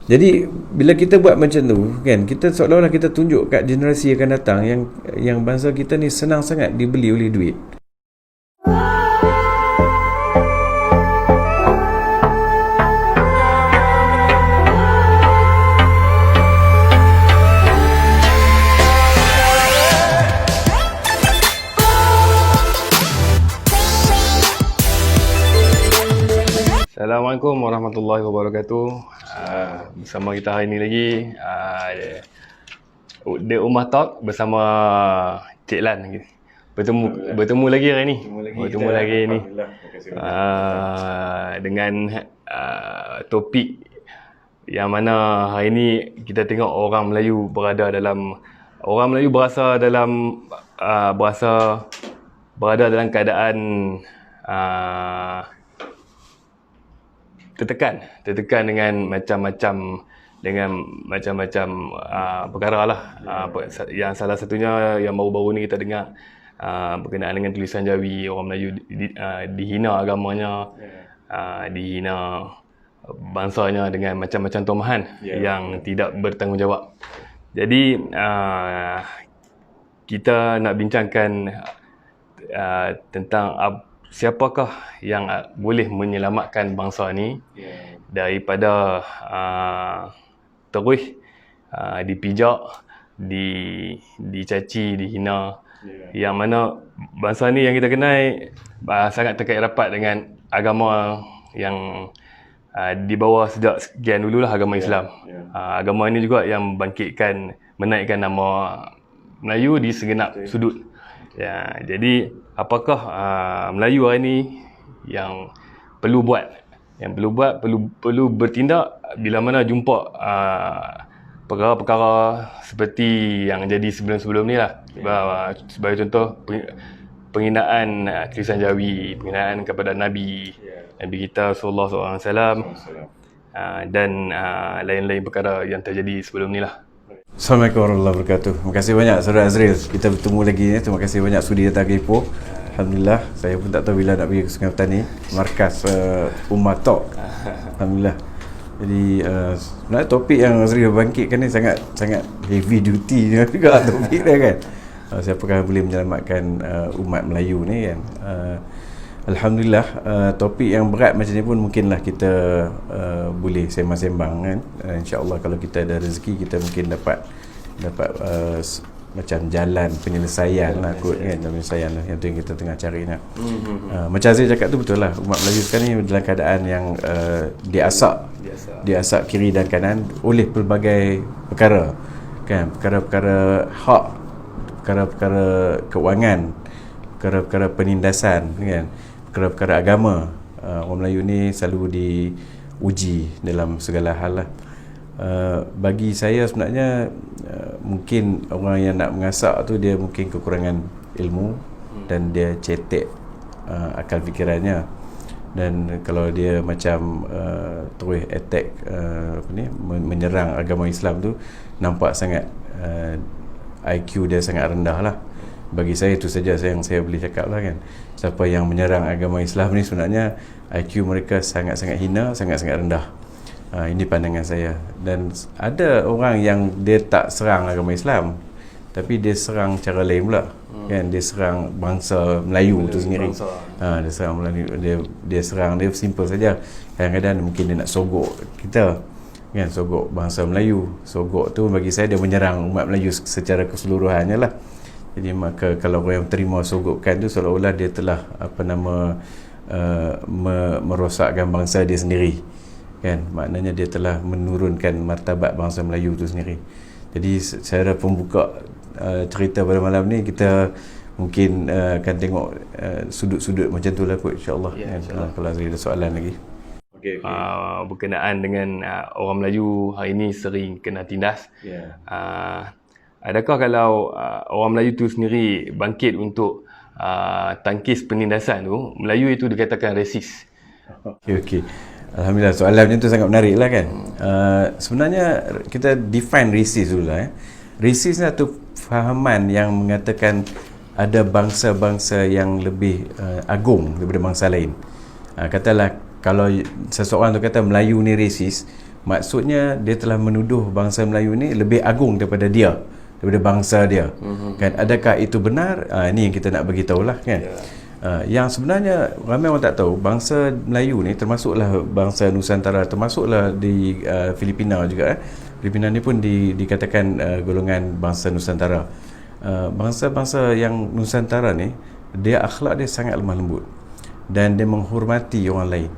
Jadi bila kita buat macam tu kan, kita seolah-olah kita tunjuk kat generasi akan datang yang bangsa kita ni senang sangat dibeli oleh duit. Assalamualaikum warahmatullahi wabarakatuh. Bersama kita hari ini lagi The Ummah Talk bersama Cik Lan. Bertemu lagi hari ni. Bertemu lagi ni. Dengan topik yang mana hari ni kita tengok orang Melayu berada dalam berada dalam keadaan tertekan dengan macam-macam perkara lah. Yang salah satunya yang baru-baru ni kita dengar berkenaan dengan tulisan Jawi, orang Melayu dihina agamanya, dihina bangsanya dengan macam-macam tumahan yang tidak bertanggungjawab. Jadi kita nak bincangkan tentang siapakah yang boleh menyelamatkan bangsa ni daripada terus dipijak, dicaci, dihina, yang mana bangsa ni yang kita kenal sangat terkait rapat dengan agama yang dibawa sejak sekian dululah, agama Islam. Agama ini juga yang menaikkan nama Melayu di segenap sudut. Jadi apakah Melayu hari ni yang perlu bertindak bila mana jumpa perkara-perkara seperti yang jadi sebelum-sebelum ni lah. Sebagai contoh, penghinaan tulisan Jawi, penghinaan kepada Nabi kita sallallahu alaihi wasallam, dan lain-lain perkara yang terjadi sebelum ni lah. Assalamualaikum warahmatullahi wabarakatuh. Terima kasih banyak Saudara Azril. Kita bertemu lagi ni. Terima kasih banyak sudi datang ke Ipoh. Alhamdulillah. Saya pun tak tahu bila nak pergi ke Sungai Petani, markas Ummah Talk. Alhamdulillah. Jadi sebenarnya topik yang Azril bangkitkan ni sangat heavy duty juga topik dia kan. Siapakah boleh menyelamatkan umat Melayu ni kan. Alhamdulillah, topik yang berat macam ni pun mungkinlah kita boleh sembang-sembang kan. InsyaAllah kalau kita ada rezeki, kita mungkin dapat macam jalan penyelesaian lah kot kan. Penyelesaian lah, yang tu yang kita tengah cari nak. Macam Aziz cakap tu betul lah. Umat Melayu sekarang ni dalam keadaan yang diasak kiri dan kanan oleh pelbagai perkara kan. Perkara-perkara hak, perkara-perkara keuangan, perkara-perkara penindasan kan, perkara-perkara agama. Orang Melayu ni selalu diuji dalam segala hal lah. Bagi saya sebenarnya mungkin orang yang nak mengasak tu dia mungkin kekurangan ilmu dan dia cetek akal fikirannya. Dan kalau dia macam terus attack menyerang agama Islam tu, nampak sangat IQ dia sangat rendah lah. Bagi saya itu saja yang saya boleh cakap lah kan. Siapa yang menyerang agama Islam ni sebenarnya IQ mereka sangat-sangat hina, sangat-sangat rendah. Ini pandangan saya. Dan ada orang yang dia tak serang agama Islam, tapi dia serang cara lain pula kan. Dia serang bangsa Melayu tu sendiri. Dia serang Melayu, dia serang, dia simple saja. Kadang-kadang mungkin dia nak sogok kita kan, sogok bangsa Melayu. Sogok tu bagi saya dia menyerang umat Melayu secara keseluruhannya lah. Jadi maka kalau orang yang terima sogokan tu seolah-olah dia telah merosakkan bangsa dia sendiri kan. Maknanya dia telah menurunkan martabat bangsa Melayu tu sendiri. Jadi secara pembuka cerita pada malam ni, kita mungkin akan tengok sudut-sudut macam tu lah kot, insyaAllah kan? Kalau ada soalan lagi. Okay. Berkenaan dengan orang Melayu hari ni sering kena tindas. Adakah kalau orang Melayu tu sendiri bangkit untuk tangkis penindasan tu, Melayu itu dikatakan resis? Okey. Alhamdulillah, soalan macam tu sangat menarik lah kan. Sebenarnya kita define resis dulu lah. Resis ni satu fahaman yang mengatakan ada bangsa-bangsa yang lebih agung daripada bangsa lain. Katalah kalau seseorang tu kata Melayu ni resis, maksudnya dia telah menuduh bangsa Melayu ni lebih agung daripada bangsa dia. Kan, adakah itu benar? Ini yang kita nak bagi tahulah kan. Yang sebenarnya ramai orang tak tahu, bangsa Melayu ni termasuklah bangsa Nusantara, termasuklah di Filipina juga. Filipina ni pun dikatakan golongan bangsa Nusantara. Bangsa-bangsa yang Nusantara ni, dia akhlak dia sangat lemah lembut dan dia menghormati orang lain.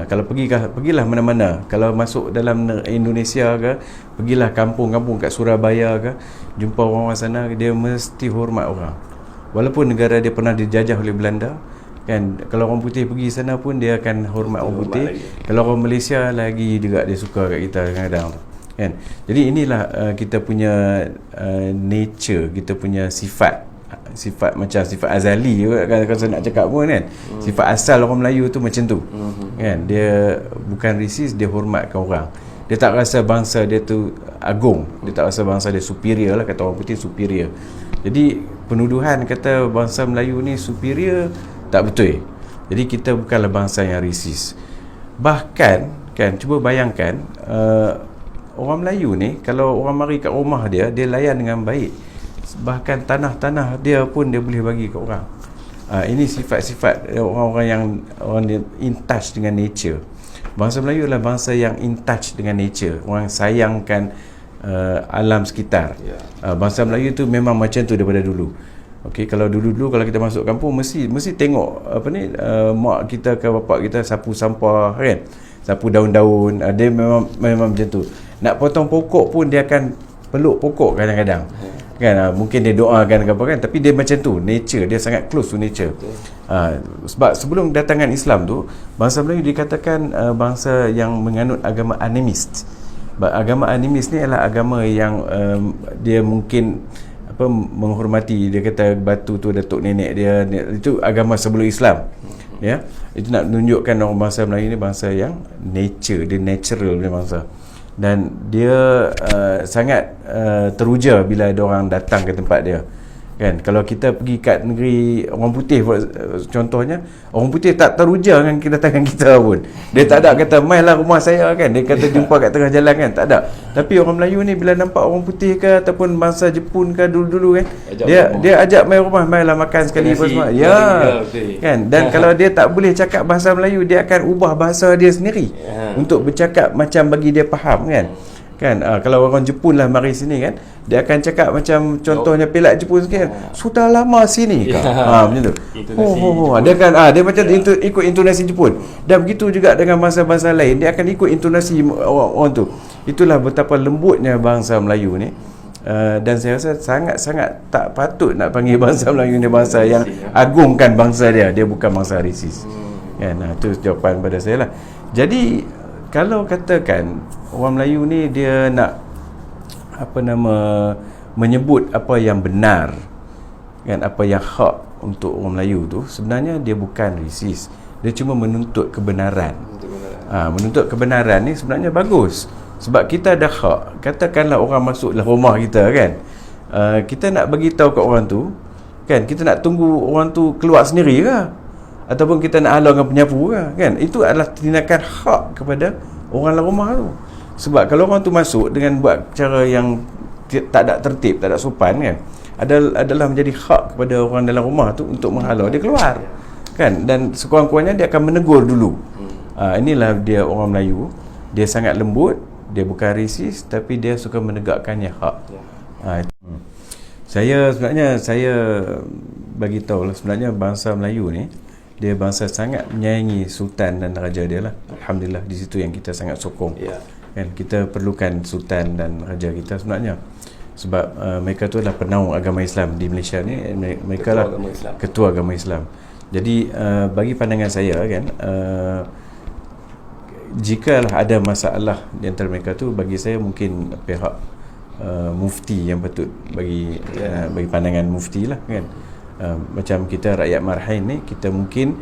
Kalau pergilah mana-mana, kalau masuk dalam Indonesia ke, pergilah kampung-kampung kat Surabaya ke, jumpa orang sana, dia mesti hormat orang. Walaupun negara dia pernah dijajah oleh Belanda kan, kalau orang putih pergi sana pun dia akan hormat orang putih. Kalau orang Malaysia lagi juga dia suka kat kita kadang-kadang kan. Jadi inilah kita punya nature, kita punya sifat macam sifat azali kan, kalau saya nak cakap pun kan. Sifat asal orang Melayu tu macam tu kan. Dia bukan resist, dia hormatkan orang. Dia tak rasa bangsa dia tu agung, dia tak rasa bangsa dia superior lah, kata orang putih superior. Jadi penuduhan kata bangsa Melayu ni superior tak betul. Jadi kita bukanlah bangsa yang resist. Bahkan kan, cuba bayangkan orang Melayu ni kalau orang mari kat rumah dia layan dengan baik. Bahkan tanah-tanah dia pun dia boleh bagi kat orang. Ini sifat-sifat orang-orang yang in touch dengan nature. Bangsa Melayu adalah bangsa yang in touch dengan nature. Orang sayangkan alam sekitar. Bangsa Melayu tu memang macam tu daripada dulu. Okey, kalau dulu-dulu kalau kita masuk kampung mesti tengok mak kita ke bapak kita sapu sampah kan. Sapu daun-daun. Dia memang macam tu. Nak potong pokok pun dia akan peluk pokok kadang-kadang. Kan, mungkin dia doakan ke apa kan, tapi dia macam tu, nature dia sangat close to nature. Sebab sebelum datangan Islam tu, bangsa Melayu dikatakan bangsa yang menganut agama animist. Agama animis ni adalah agama yang dia mungkin menghormati, dia kata batu tu datuk nenek dia, itu agama sebelum Islam. Ya, itu nak menunjukkan orang bangsa Melayu ni bangsa yang nature, dia natural punya bangsa. Dan dia sangat teruja bila ada orang datang ke tempat dia. Kan, kalau kita pergi kat negeri orang putih contohnya, orang putih tak teruja dengan kedatangan kita pun. Dia tak ada kata mailah rumah saya kan, dia kata jumpa kat tengah jalan kan, tak ada. Tapi orang Melayu ni bila nampak orang putih ke ataupun bangsa Jepun ke dulu-dulu kan, dia ajak mai rumah, mailah makan sekali apa semua. Ya. Kan, dan kalau dia tak boleh cakap bahasa Melayu, dia akan ubah bahasa dia sendiri untuk bercakap macam bagi dia faham kan. Kan, kalau orang Jepun lah mari sini kan, dia akan cakap macam contohnya pelat Jepun kan, sudah lama sini kan. Macam tu. Dia kan dia macam ikut intonasi Jepun. Dan begitu juga dengan bangsa-bangsa lain, dia akan ikut intonasi orang tu. Itulah betapa lembutnya bangsa Melayu ni. Dan saya rasa sangat-sangat tak patut nak panggil bangsa Melayu ni bangsa yang agungkan bangsa dia. Dia bukan bangsa resis. Kan, itu jawapan pada saya lah. Jadi kalau katakan orang Melayu ni dia nak menyebut apa yang benar kan, apa yang hak untuk orang Melayu tu, sebenarnya dia bukan resist, dia cuma menuntut kebenaran. Menuntut kebenaran ni sebenarnya bagus, sebab kita ada hak. Katakanlah orang masuklah rumah kita kan, kita nak bagi tahu kat orang tu kan, kita nak tunggu orang tu keluar sendiri ke, ataupun kita nak halau dengan penyapu kan, itu adalah tindakan hak kepada orang dalam rumah tu. Sebab kalau orang tu masuk dengan buat cara yang tak ada tertib, tak ada sopan kan, adalah menjadi hak kepada orang dalam rumah tu untuk menghalau dia keluar kan. Dan sekurang-kurangnya dia akan menegur dulu. Inilah dia orang Melayu, dia sangat lembut, dia bukan resis, tapi dia suka menegakkannya hak. Saya bagi tahu lah, sebenarnya bangsa Melayu ni dia bangsa sangat menyayangi sultan dan raja dia lah. Alhamdulillah, di situ yang kita sangat sokong. Kan, kita perlukan sultan dan raja kita sebenarnya, sebab mereka tu adalah penaung agama Islam di Malaysia ni. Mereka lah ketua agama Islam. Jadi bagi pandangan saya kan, jika ada masalah di antara mereka tu, bagi saya mungkin pihak mufti yang patut bagi pandangan mufti lah kan. Macam kita rakyat Marhain ni, kita mungkin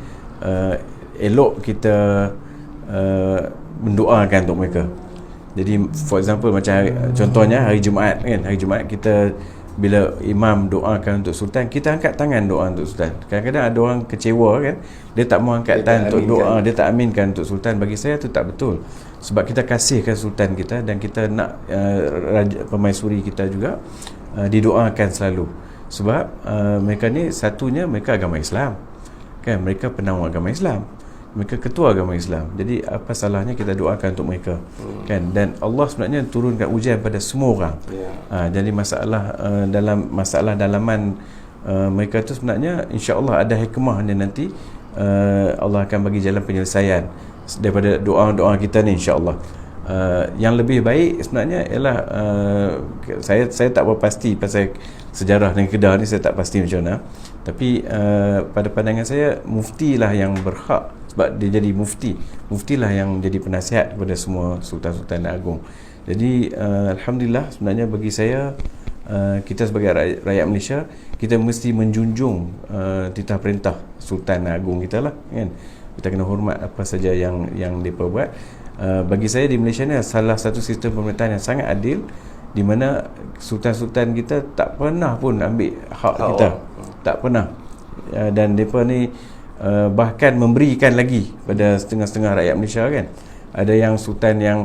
elok kita mendoakan untuk mereka. Jadi for example macam contohnya hari Jumaat kan, hari Jumaat kita bila imam doakan untuk sultan, kita angkat tangan doa untuk sultan. Kadang-kadang ada orang kecewa kan, dia tak mau angkat tangan untuk doa, dia tak aminkan untuk sultan. Bagi saya tu tak betul, sebab kita kasihkan sultan kita dan kita nak raja permaisuri kita juga didoakan selalu. Sebab mereka ni satunya mereka agama Islam kan, mereka penanggung agama Islam, mereka ketua agama Islam. Jadi apa salahnya kita doakan untuk mereka kan. Dan Allah sebenarnya turunkan ujian pada semua orang. Jadi masalah dalaman mereka tu sebenarnya insya-Allah ada hikmahnya nanti. Allah akan bagi jalan penyelesaian daripada doa-doa kita ni insya-Allah. Yang lebih baik sebenarnya ialah saya tak berpasti pasal sejarah negeri Kedah ni, saya tak pasti macam mana. Tapi pada pandangan saya, muftilah yang berhak, sebab dia jadi muftilah yang jadi penasihat kepada semua sultan-sultan agung. Jadi alhamdulillah, sebenarnya bagi saya kita sebagai rakyat Malaysia, kita mesti menjunjung titah perintah sultan agung kita lah kan. Kita kena hormat apa saja yang mereka buat. Bagi saya di Malaysia ni salah satu sistem pemerintahan yang sangat adil, di mana sultan-sultan kita tak pernah pun ambil hak kita, tak pernah. Dan mereka ni bahkan memberikan lagi pada setengah-setengah rakyat Malaysia kan. Ada yang sultan yang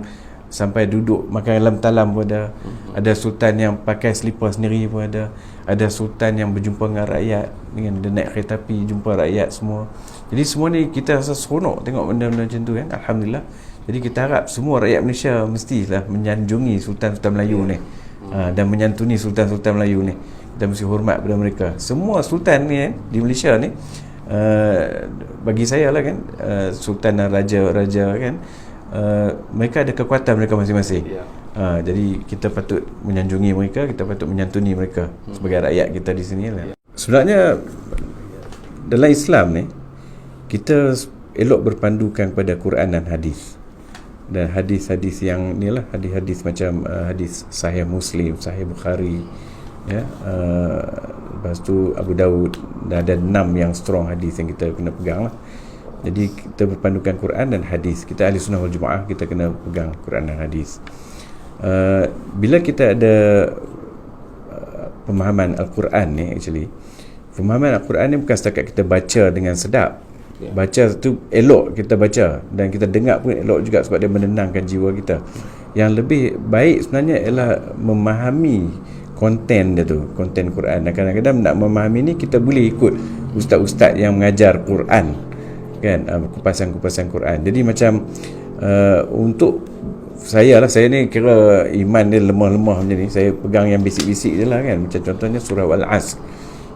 sampai duduk makan dalam talam pun ada sultan yang pakai selipar sendiri pun ada sultan yang berjumpa dengan rakyat, dengan dia naik kereta api jumpa rakyat semua. Jadi semua ni kita rasa seronok tengok benda-benda macam tu kan, alhamdulillah. Jadi kita harap semua rakyat Malaysia mestilah menyanjungi sultan-sultan Melayu ni dan menyantuni sultan-sultan Melayu ni. Kita mesti hormat pada mereka. Semua sultan ni di Malaysia ni, bagi saya lah kan, sultan dan raja-raja kan, mereka ada kekuatan mereka masing-masing. Jadi kita patut menyanjungi mereka, kita patut menyantuni mereka sebagai rakyat kita di sini lah. Sebenarnya dalam Islam ni, kita elok berpandukan pada Quran dan hadis. Dan hadis-hadis yang ni lah, hadis-hadis macam hadis Sahih Muslim, Sahih Bukhari, ya, lepas tu Abu Daud, dan ada 6 yang strong hadis yang kita kena pegang lah. Jadi kita berpandukan Quran dan hadis. Kita ahli sunnah wal jemaah, kita kena pegang Quran dan hadis. Bila kita ada pemahaman Al-Quran ni, actually pemahaman Al-Quran ni bukan setakat kita baca dengan sedap. Baca tu elok kita baca, dan kita dengar pun elok juga sebab dia menenangkan jiwa kita. Yang lebih baik sebenarnya ialah memahami konten dia tu, konten Quran. Dan kadang-kadang nak memahami ni kita boleh ikut ustaz-ustaz yang mengajar Quran kan, kupasan-kupasan Quran. Jadi macam untuk saya lah, saya ni kira iman dia lemah-lemah macam ni, saya pegang yang basic-basic je lah kan. Macam contohnya surah Al-Asr.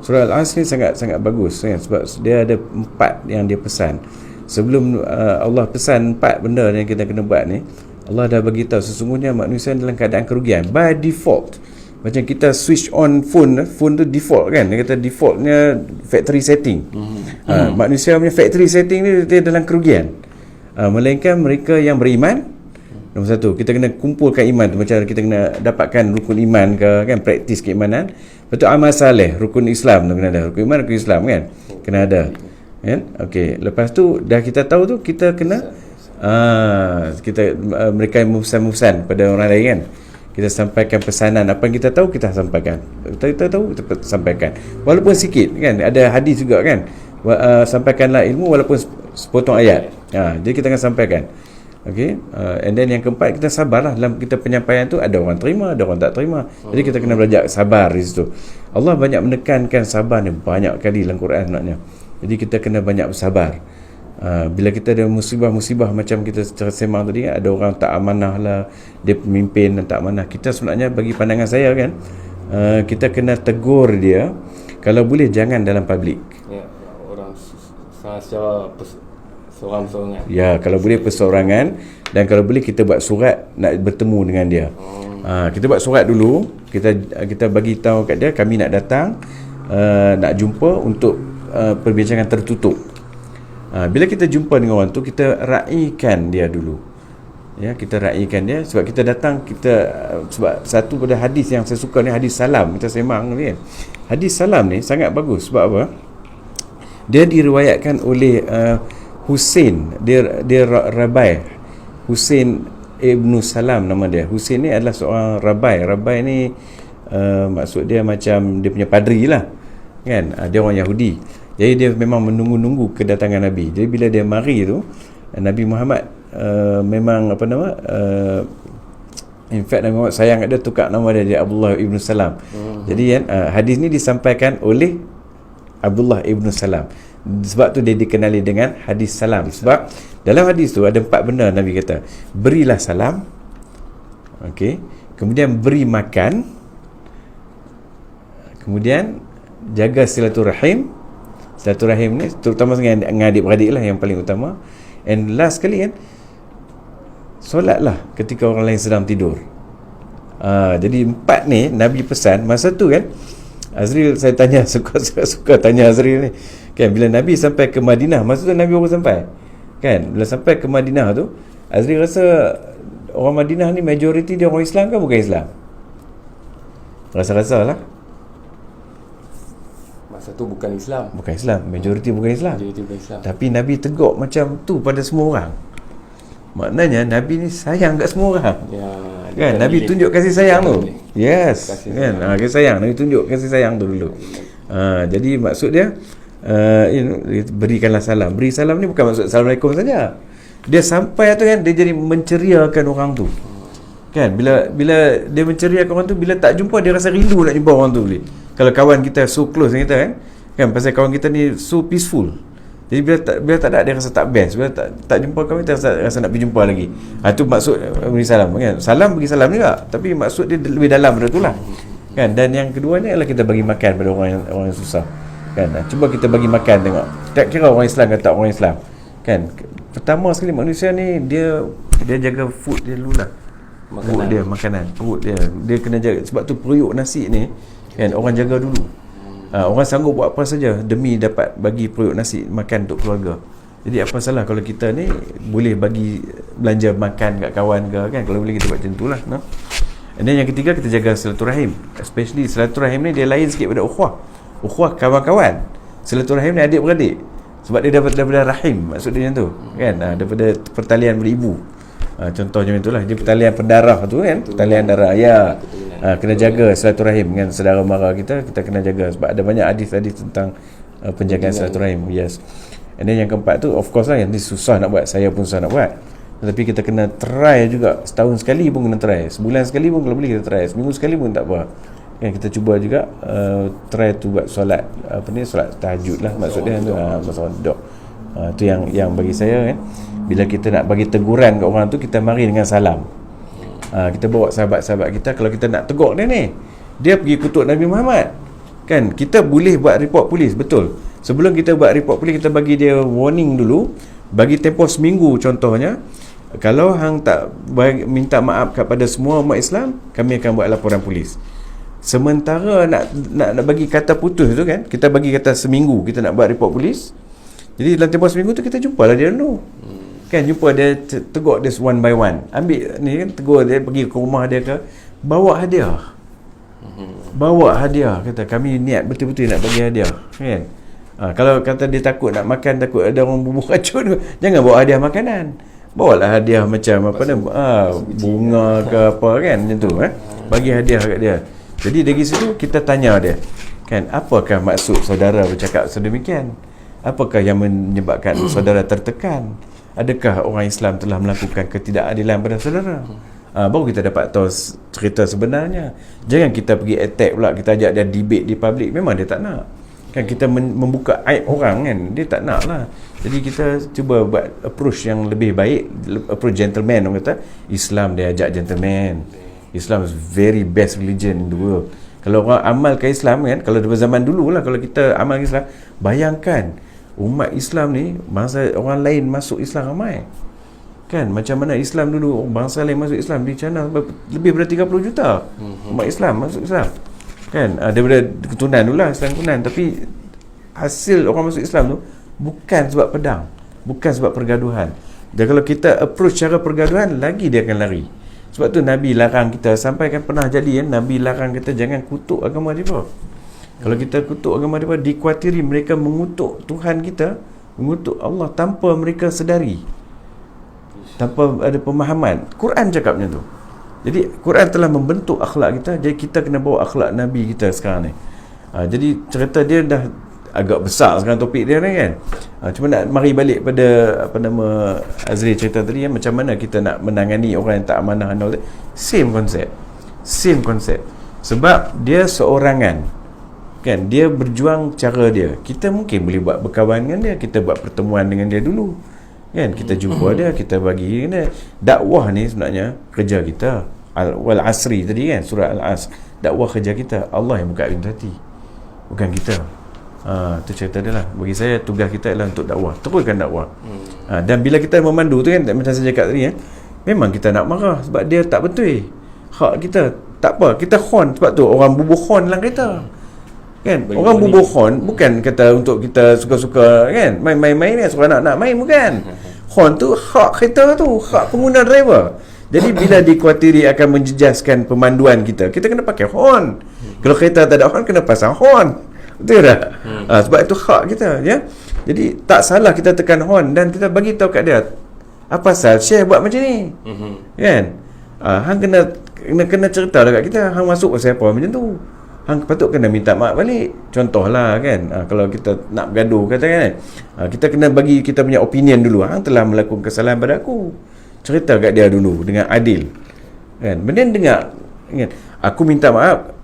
Surah Al-Asr ni sangat-sangat bagus kan, sebab dia ada 4 yang dia pesan. Sebelum Allah pesan 4 benda yang kita kena buat ni, Allah dah bagi tahu sesungguhnya manusia dalam keadaan kerugian by default. Macam kita switch on phone tu default kan, dia kata defaultnya factory setting. Manusia punya factory setting ni dia dalam kerugian. Melainkan mereka yang beriman. Nombor 1, kita kena kumpulkan iman tu, macam kita kena dapatkan rukun iman ke kan, praktis keimanan. Lepas tu amal saleh, rukun Islam tu kena ada, rukun iman, rukun Islam kan, kena ada kan. Okey, lepas tu dah kita tahu tu, kita kena mereka yang memesan pada orang lain kan, kita sampaikan pesanan apa yang kita tahu, kita sampaikan. Kita tahu, kita sampaikan walaupun sikit kan. Ada hadis juga kan, sampaikanlah ilmu walaupun sepotong ayat. Jadi kita akan sampaikan. Okay, and then yang keempat, kita sabarlah dalam kita penyampaian tu. Ada orang terima, ada orang tak terima. Jadi kita kena belajar sabar di situ. Allah banyak menekankan sabar ni banyak kali dalam Quran sebenarnya. Jadi kita kena banyak bersabar. Bila kita ada musibah-musibah macam kita sembang tadi, ada orang tak amanah lah, dia pemimpin dan tak amanah, kita sebenarnya bagi pandangan saya kan, kita kena tegur dia, kalau boleh jangan dalam public. Orang secara seorang-seorangan. Ya, kalau boleh perseorangan, dan kalau boleh kita buat surat nak bertemu dengan dia. Kita buat surat dulu, kita bagi tahu kat dia kami nak datang, nak jumpa untuk perbincangan tertutup. Bila kita jumpa dengan orang tu, kita raikan dia dulu. Ya, kita raikan dia sebab kita datang, sebab satu pada hadis yang saya suka ni, hadis salam, kita sembang ni kan. Hadis salam ni sangat bagus sebab apa? Dia diriwayatkan oleh Husain, dia Rabai Husain Ibnu Salam nama dia. Husain ni adalah seorang Rabai. Rabai ni maksud dia macam dia punya padri lah kan. Dia orang Yahudi, jadi dia memang menunggu-nunggu kedatangan Nabi. Jadi bila dia mari tu, Nabi Muhammad memang in fact Nabi Muhammad sayang kat dia, tukar nama dia Abdullah ibn Salam. Jadi kan hadis ni disampaikan oleh Abdullah ibn Salam. Sebab tu dia dikenali dengan hadis salam. Sebab dalam hadis tu ada 4 benda Nabi kata. Berilah salam, okey, kemudian beri makan, kemudian jaga silaturahim. Silaturahim ni terutama dengan adik-beradik lah yang paling utama. And last sekali kan, solatlah ketika orang lain sedang tidur. Jadi 4 ni Nabi pesan. Masa tu kan Azril, saya tanya, suka tanya Azril ni kan, bila Nabi sampai ke Madinah, masa tu Nabi baru sampai kan, bila sampai ke Madinah tu, Azril rasa orang Madinah ni majoriti dia orang Islam ke bukan Islam? Rasa-rasa lah Masa tu bukan Islam. bukan Islam, majoriti bukan Islam. Majoriti bukan Islam. Tapi Nabi tegur macam tu pada semua orang. Maknanya Nabi ni sayang kat semua orang. Ya, Kan Nabi tunjuk kasih sayang tu. Yes. Kasih Kan kasih sayang, Nabi tunjuk kasih sayang tu dulu. Jadi maksud dia berikanlah salam. Beri salam ni bukan maksud Assalamualaikum saja. Dia sampai tu kan, dia jadi menceriakan orang tu. Kan bila dia menceriakan orang tu, bila tak jumpa dia rasa rindu nak jumpa orang tu balik. Kalau kawan kita so close dengan kita kan pasal kawan kita ni so peaceful. Jadi bila tak ada, dia rasa tak best. Bila tak jumpa kawan kita, rasa nak pergi jumpa lagi. Itu maksud beri salam kan. Salam bagi salam juga, tapi maksud dia lebih dalam daripada tu lah kan. Dan yang keduanya adalah kita bagi makan pada orang yang susah kan. Cuba kita bagi makan, tengok, tak kira orang Islam ke tak orang Islam kan. Pertama sekali manusia ni dia jaga food dia dulu lah. Makanan perut dia kena jaga. Sebab tu periuk nasi ni kan, orang jaga dulu. Orang sanggup buat apa saja demi dapat bagi periuk nasi makan untuk keluarga. Jadi apa salah kalau kita ni boleh bagi belanja makan kat kawan ke kan. Kalau boleh kita buat macam tu lah, no? And then yang ketiga, kita jaga silaturahim. Especially silaturahim ni dia lain sikit pada ukhuwah kawan-kawan. Silaturahim ni adik-beradik. Sebab dia dapat daripada rahim, maksud dia macam tu kan, daripada pertalian beribu. Contohnya itulah, dia pertalian pendarah tu kan, pertalian darah ya. Kena jaga silaturahim dengan saudara mara kita kena jaga. Sebab ada banyak hadis-hadis tentang penjagaan silaturahim. Yes. And then yang keempat tu, of course lah, yang ni susah nak buat, saya pun susah nak buat, tetapi kita kena try juga. Setahun sekali pun kena try, sebulan sekali pun kalau boleh kita try, seminggu sekali pun tak apa kan. Kita cuba juga try tu buat solat solat tahajud lah, maksudnya tu masalah dok. Tu yang bagi saya kan, bila kita nak bagi teguran kat orang tu, kita mari dengan salam. Kita bawa sahabat-sahabat kita, kalau kita nak tegur dia ni, dia pergi kutuk Nabi Muhammad kan, kita boleh buat report polis. Betul, sebelum kita buat report polis, kita bagi dia warning dulu, bagi tempoh seminggu. Contohnya, kalau hang tak minta maaf kepada semua umat Islam, kami akan buat laporan polis. Sementara nak bagi kata putus tu kan, kita bagi kata seminggu kita nak buat report polis. Jadi dalam tempoh seminggu tu kita jumpalah dia dulu kan, jumpa dia, tegur dia one by one, ambil ni kan, tegur dia, pergi ke rumah dia ke, bawa hadiah. Kata kami niat betul-betul nak bagi hadiah kan. Kalau kata dia takut nak makan, takut ada orang bubuh racun, jangan bawa hadiah makanan, bawalah hadiah macam apa ni, bunga ke apa kan, macam tu bagi hadiah kat dia. Jadi dari situ kita tanya dia kan, apakah maksud saudara bercakap sedemikian? Apakah yang menyebabkan saudara tertekan? Adakah orang Islam telah melakukan ketidakadilan pada saudara? Baru kita dapat tahu cerita sebenarnya. Jangan kita pergi attack pula, kita ajak dia debate di public. Memang dia tak nak kan, kita membuka aib orang kan, dia tak nak lah. Jadi kita cuba buat approach yang lebih baik, approach gentleman. Orang kata Islam dia ajak gentleman. Islam is very best religion in the world. Kalau orang amalkan Islam kan, kalau daripada zaman dulu lah, kalau kita amalkan Islam, bayangkan umat Islam ni, bangsa orang lain masuk Islam ramai kan. Macam mana Islam dulu, bangsa lain masuk Islam di China lebih daripada 30 juta umat Islam masuk Islam kan. Daripada keturunan dulu lah, Islam keturunan. Tapi hasil orang masuk Islam tu bukan sebab pedang, bukan sebab pergaduhan. Dan kalau kita approach cara pergaduhan, lagi dia akan lari. Sebab tu Nabi larang kita, sampai kan pernah jadi kan, Nabi larang kita jangan kutuk agama mereka. Kalau kita kutuk agama mereka, dikuatiri mereka mengutuk Tuhan kita, mengutuk Allah tanpa mereka sedari, tanpa ada pemahaman. Quran cakapnya tu. Jadi Quran telah membentuk akhlak kita, jadi kita kena bawa akhlak Nabi kita sekarang ni. Jadi cerita dia dah agak besar sekarang topik dia ni kan. Cuma nak mari balik pada apa nama Azri cerita tadi kan, macam mana kita nak menangani orang yang tak amanah and all that. Same konsep. Sebab dia seorangan kan, dia berjuang cara dia. Kita mungkin boleh buat berkawan dengan dia, kita buat pertemuan dengan dia dulu kan, kita jumpa dia, kita bagi dia. Dakwah ni sebenarnya kerja kita. Wal asri tadi kan, surah Al-Asr, dakwah kerja kita. Allah yang buka pintu hati, bukan kita. Tu cerita dia lah. Bagi saya tugas kita adalah untuk dakwah, teruskan dakwah. Dan bila kita memandu tu kan, macam saya cakap tadi memang kita nak marah sebab dia tak betul hak kita. Tak apa, kita khon. Sebab tu orang bubuh khon dalam kereta kan. Orang bubuh khon bukan kata untuk kita suka-suka kan, main-main ni, suka nak main, bukan. Khon tu hak kereta tu, hak pengguna driver. Jadi bila dikhawatiri akan menjejaskan pemanduan kita, kita kena pakai horn. Kalau kereta tak ada horn, kena pasang horn. Betul tak? Sebab itu hak kita ya. Jadi tak salah kita tekan horn dan kita bagi tahu kat dia, apa pasal Syekh buat macam ni? Kan? Hang kena cerita dekat kita, hang masuk pasal apa macam tu. Hang patut kena minta maaf balik. Contohlah kan, kalau kita nak bergaduh katakan kita kena bagi kita punya opinion dulu. Hang telah melakukan kesalahan pada aku. Cerita kat dia dulu dengan adil. Kan? Kemudian dengar kan, aku minta maaf.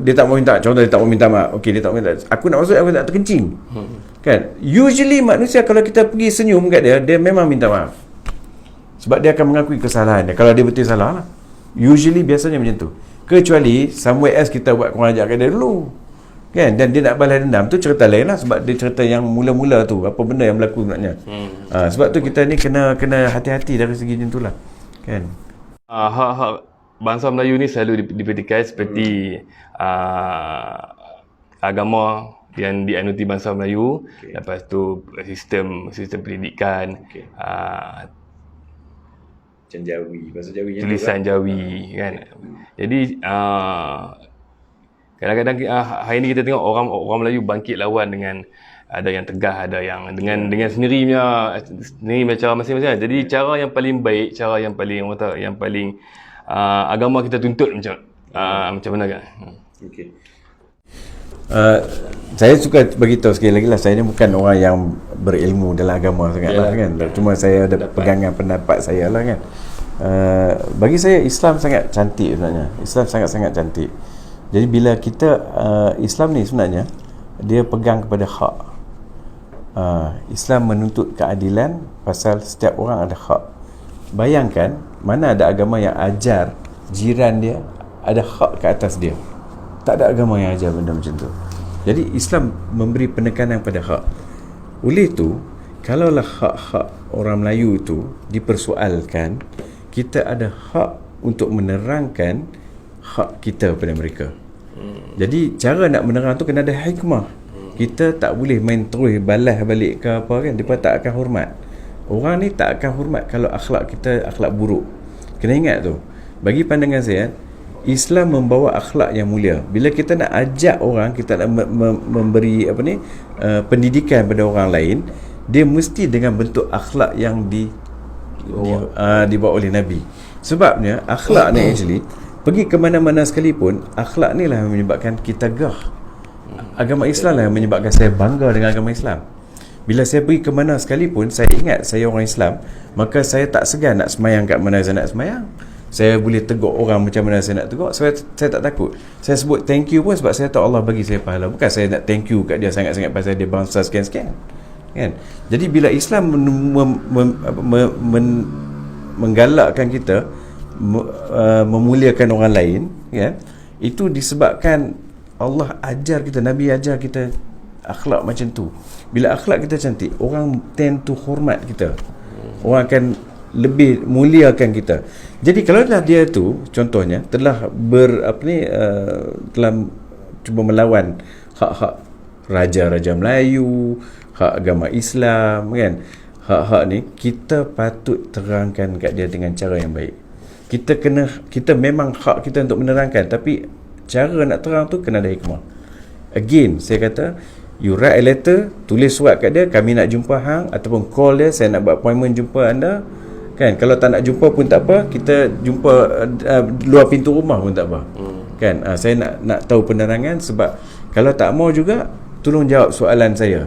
Dia tak mau minta, contoh dia tak mau minta maaf. Okey, dia tak mau minta. Aku nak masuk, aku tak terkencing. Kan? Usually manusia kalau kita pergi senyum kat dia, dia memang minta maaf. Sebab dia akan mengakui kesalahan dia. Kalau dia betul salah lah. Usually biasanya macam tu. Kecuali somewhere else kita buat kurang ajar kat dia dulu. Kan? Dan dia nak balas dendam, tu cerita lain lah. Sebab dia cerita yang mula-mula tu, apa benda yang berlaku sebenarnya. Sebab tu kita ni kena hati-hati dari segi macam tu lah. Kan? Hak-hak bangsa Melayu ni selalu dipetikai seperti agama yang dianuti bangsa Melayu, lepas tu sistem pendidikan, Macam Jawi, bahasa Jawi tulisan Jawi kan. Jadi kadang-kadang hari ni kita tengok orang Melayu bangkit lawan dengan ada yang tegah, ada yang dengan sendiri cara masing-masing. Jadi cara yang paling baik, cara yang paling agama kita tuntut macam mana kan? Okey. Saya suka beritahu sekali lagi lah, saya ni bukan orang yang berilmu dalam agama sangat lah kan. Cuma saya ada pegangan pendapat saya lah kan. Bagi saya Islam sangat cantik sebenarnya. Islam sangat-sangat cantik. Jadi bila kita Islam ni sebenarnya dia pegang kepada hak. Islam menuntut keadilan pasal setiap orang ada hak. Bayangkan mana ada agama yang ajar jiran dia ada hak ke atas dia. Tak ada agama yang ajar benda macam tu. Jadi Islam memberi penekanan pada hak. Oleh itu, kalaulah hak-hak orang Melayu itu dipersoalkan, kita ada hak untuk menerangkan hak kita pada mereka. Jadi cara nak menerang tu kena ada hikmah. Kita tak boleh main terus balas balik ke apa kan, mereka tak akan hormat. Orang ni tak akan hormat kalau akhlak kita akhlak buruk. Kena ingat tu. Bagi pandangan saya, Islam membawa akhlak yang mulia. Bila kita nak ajak orang, kita nak memberi pendidikan pada orang lain, dia mesti dengan bentuk akhlak yang dibawa oleh Nabi. Sebabnya akhlak ni actually pergi ke mana-mana sekalipun, akhlak ni lah yang menyebabkan kita gah. Agama Islam lah yang menyebabkan saya bangga dengan agama Islam. Bila saya pergi ke mana sekalipun, saya ingat saya orang Islam, maka saya tak segan nak semayang kat mana saya nak semayang. Saya boleh tegur orang macam mana saya nak tegur. Saya tak takut. Saya sebut thank you pun sebab saya tahu Allah bagi saya pahala. Bukan saya nak thank you kat dia sangat-sangat pasal dia bangsa sekian-sekian kan. Jadi bila Islam menggalakkan kita memuliakan orang lain kan, itu disebabkan Allah ajar kita, Nabi ajar kita akhlak macam tu. Bila akhlak kita cantik, orang tend to hormat kita. Orang akan lebih muliakan kita. Jadi kalau dia tu contohnya telah telah cuba melawan hak-hak raja-raja Melayu, hak agama Islam kan, hak-hak ni kita patut terangkan kat dia dengan cara yang baik. Kita memang hak kita untuk menerangkan, tapi cara nak terang tu kena ada hikmah. Again saya kata, you write a letter, tulis surat kat dia, kami nak jumpa hang, ataupun call dia, saya nak buat appointment jumpa anda Kan, kalau tak nak jumpa pun tak apa, kita jumpa luar pintu rumah pun tak apa. Kan, saya nak tahu penerangan, sebab kalau tak mau juga, tolong jawab soalan saya.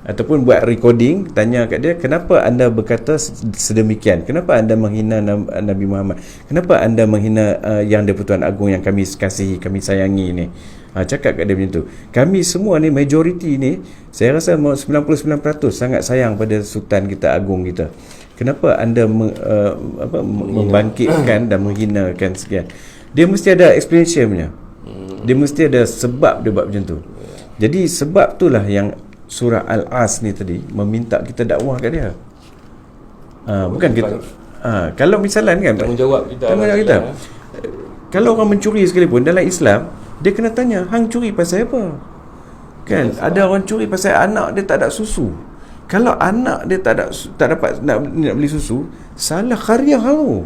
Ataupun buat recording, tanya kat dia, kenapa anda berkata sedemikian? Kenapa anda menghina Nabi Muhammad? Kenapa anda menghina yang di-Pertuan Agong yang kami kasihi, kami sayangi ni? Cakap kat dia macam tu. Kami semua ni, majoriti ni, saya rasa 99% sangat sayang pada Sultan kita, Agong kita. Kenapa anda membangkitkan dan menghinakan sekian? Dia mesti ada explanation punya. Dia mesti ada sebab dia buat macam tu. Jadi sebab itulah yang surah Al-As ni tadi meminta kita dakwah kat dia. Bukan kita. Kalau misalan kan, tanggungjawab kita. Kalau orang mencuri sekalipun dalam Islam, dia kena tanya, hang curi pasal apa? Kan, ada orang curi pasal anak dia tak ada susu. Kalau anak dia tak dapat nak beli susu, salah khariah tu.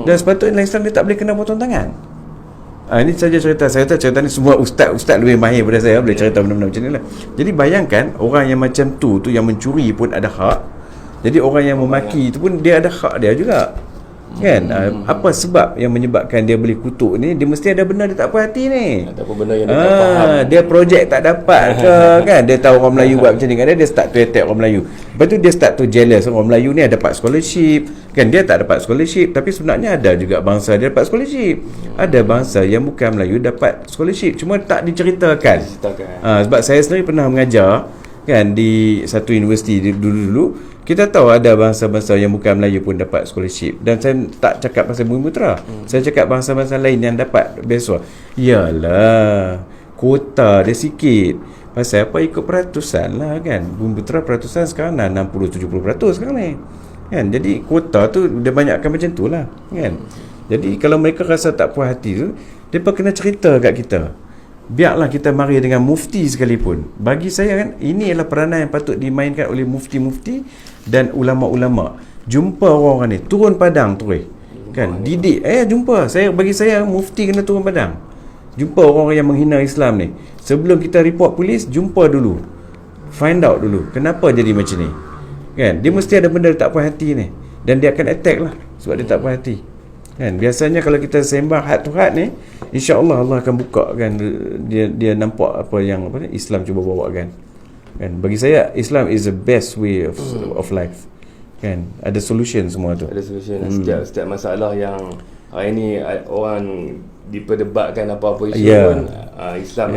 Dan sepatutnya dalam Islam dia tak boleh kena potong tangan. Ini saja cerita. Saya tahu cerita ni semua ustaz lebih mahir daripada saya boleh cerita benda-benda macam ni lah. Jadi bayangkan orang yang macam tu yang mencuri pun ada hak. Jadi orang yang memaki tu pun dia ada hak dia juga. Kan? Apa sebab yang menyebabkan dia boleh kutuk ni? Dia mesti ada benda dia tak puas hati ni. Ataupun benda yang dia tak faham. Dia projek tak dapat ke kan? Dia tahu orang Melayu buat macam ni kan, dia start to attack orang Melayu. Lepas tu dia start to jealous orang Melayu ni ada dapat scholarship. Kan dia tak dapat scholarship, tapi sebenarnya ada juga bangsa dia dapat scholarship. Ada bangsa yang bukan Melayu dapat scholarship, cuma tak diceritakan. Sebab saya sendiri pernah mengajar kan di satu universiti dulu-dulu. Kita tahu ada bangsa-bangsa yang bukan Melayu pun dapat scholarship. Dan saya tak cakap pasal Bumi Putera. Saya cakap bangsa-bangsa lain yang dapat beasiswa. Yalah, kuota dia sikit. Pasal apa, ikut peratusan lah kan. Bumi Putera peratusan sekarang dah 60-70% sekarang ni kan. Jadi kuota tu dia banyakkan macam tu lah kan. Jadi kalau mereka rasa tak puas hati tu, mereka kena cerita kat kita. Biarlah kita mari dengan mufti sekalipun. Bagi saya kan, ini adalah peranan yang patut dimainkan oleh mufti-mufti dan ulama-ulama. Jumpa orang-orang ni, turun padang terus. Kan, didik. Bagi saya mufti kena turun padang. Jumpa orang yang menghina Islam ni. Sebelum kita report polis, jumpa dulu. Find out dulu kenapa jadi macam ni. Kan, dia mesti ada benda tak puas hati ni. Dan dia akan attack lah sebab dia tak puas hati. Kan, biasanya kalau kita sembang heart to heart ni, insya-Allah Allah akan buka kan, dia nampak apa yang Islam cuba bawa kan. Bagi saya Islam is the best way of life. Kan, ada solution semua tu. Ada solution. Setiap masalah yang hari ni orang diperdebatkan apa-apa isu pun, Islam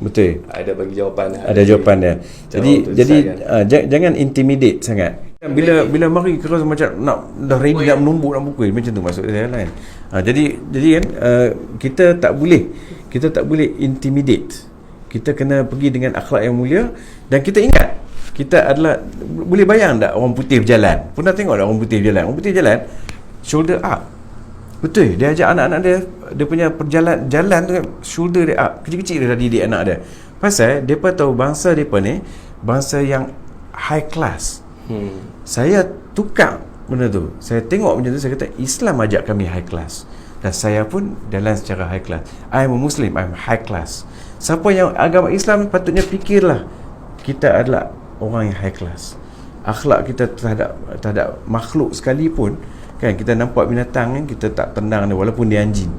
betul. Ada bagi jawapan. Ada jawapan dia. Jadi jangan intimidate sangat. Bila mari keras macam dah ready nak menumbuk nak pukul macam tu maksud saya kan. Jadi kan kita tak boleh intimidate. Kita kena pergi dengan akhlak yang mulia. Dan kita ingat, kita adalah, boleh bayang tak orang putih berjalan? Pernah tengok tak orang putih berjalan? Orang putih berjalan shoulder up. Betul, dia ajak anak-anak dia punya jalan tu kan, shoulder dia up. Kecil-kecil dia dah didik anak dia. Pasal depa tahu bangsa depa ni bangsa yang high class. Saya tukar benda tu. Saya tengok macam tu, saya kata Islam ajak kami high class. Dan saya pun jalan secara high class. I am a Muslim, I am high class. Siapa yang agama Islam patutnya fikirlah kita adalah orang yang high class. Akhlak kita terhadap makhluk sekalipun kan, kita nampak binatang kan, kita tak tendang dia walaupun dia anjing.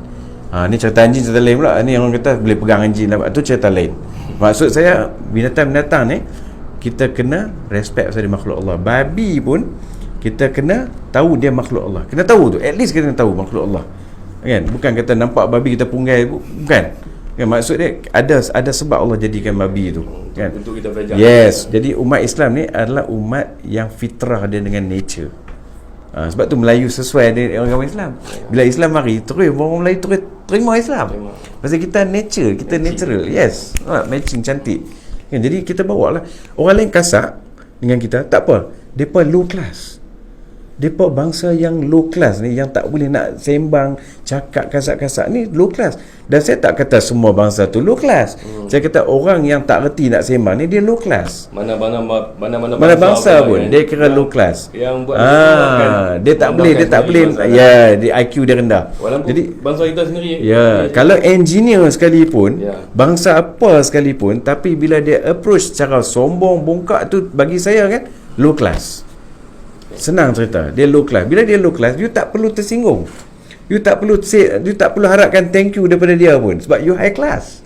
Ni cerita anjing cerita lain pula. Ni orang kata boleh pegang anjing lah, tu cerita lain. Maksud saya binatang-binatang ni kita kena respect pasal dia makhluk Allah. Babi pun kita kena tahu dia makhluk Allah. Kena tahu tu, at least kita kena tahu makhluk Allah. Kan, bukan kata nampak babi kita punggai, bukan. Kan, maksud dia ada sebab Allah jadikan babi tu kan. Untuk kita belajar. Yes, jadi umat Islam ni adalah umat yang fitrah dia dengan nature. Sebab tu Melayu sesuai dengan agama Islam. Bila Islam mari, terus orang Melayu terus terima Islam. Pasal kita nature, kita natural. Yes, matching cantik. Kan, jadi kita bawa lah. Orang lain kasar dengan kita, tak apa. Mereka low class. Mereka bangsa yang low class ni, yang tak boleh nak sembang, cakap kasar-kasar ni low class. Dan saya tak kata semua bangsa tu low class. Saya kata orang yang tak reti nak sembang ni, dia low class. Mana bangsa pun dia kira low class. Yang buat dia tak boleh dia IQ dia rendah. Walaupun jadi bangsa kita sendiri. Kalau engineer sekalipun, bangsa apa sekalipun, tapi bila dia approach secara sombong, bongkak tu, bagi saya kan low class. Senang cerita, dia low class. Bila dia low class, you tak perlu tersinggung. You tak perlu harapkan thank you daripada dia pun, sebab you high class.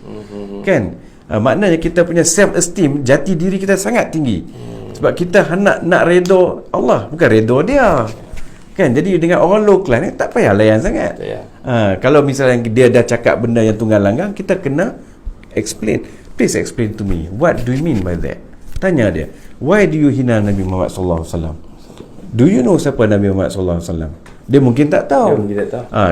Kan? Maknanya kita punya self esteem, jati diri kita sangat tinggi. Sebab kita nak redha Allah, bukan redha dia. Kan? Jadi dengan orang low class ni tak payah layan sangat. Kalau misalnya dia dah cakap benda yang tunggal langgang, kita kena explain. Please explain to me, what do you mean by that? Tanya dia, why do you hina Nabi Muhammad sallallahu alaihi wasallam? Do you know siapa Nabi Muhammad sallallahu alaihi wasallam? Dia mungkin tak tahu.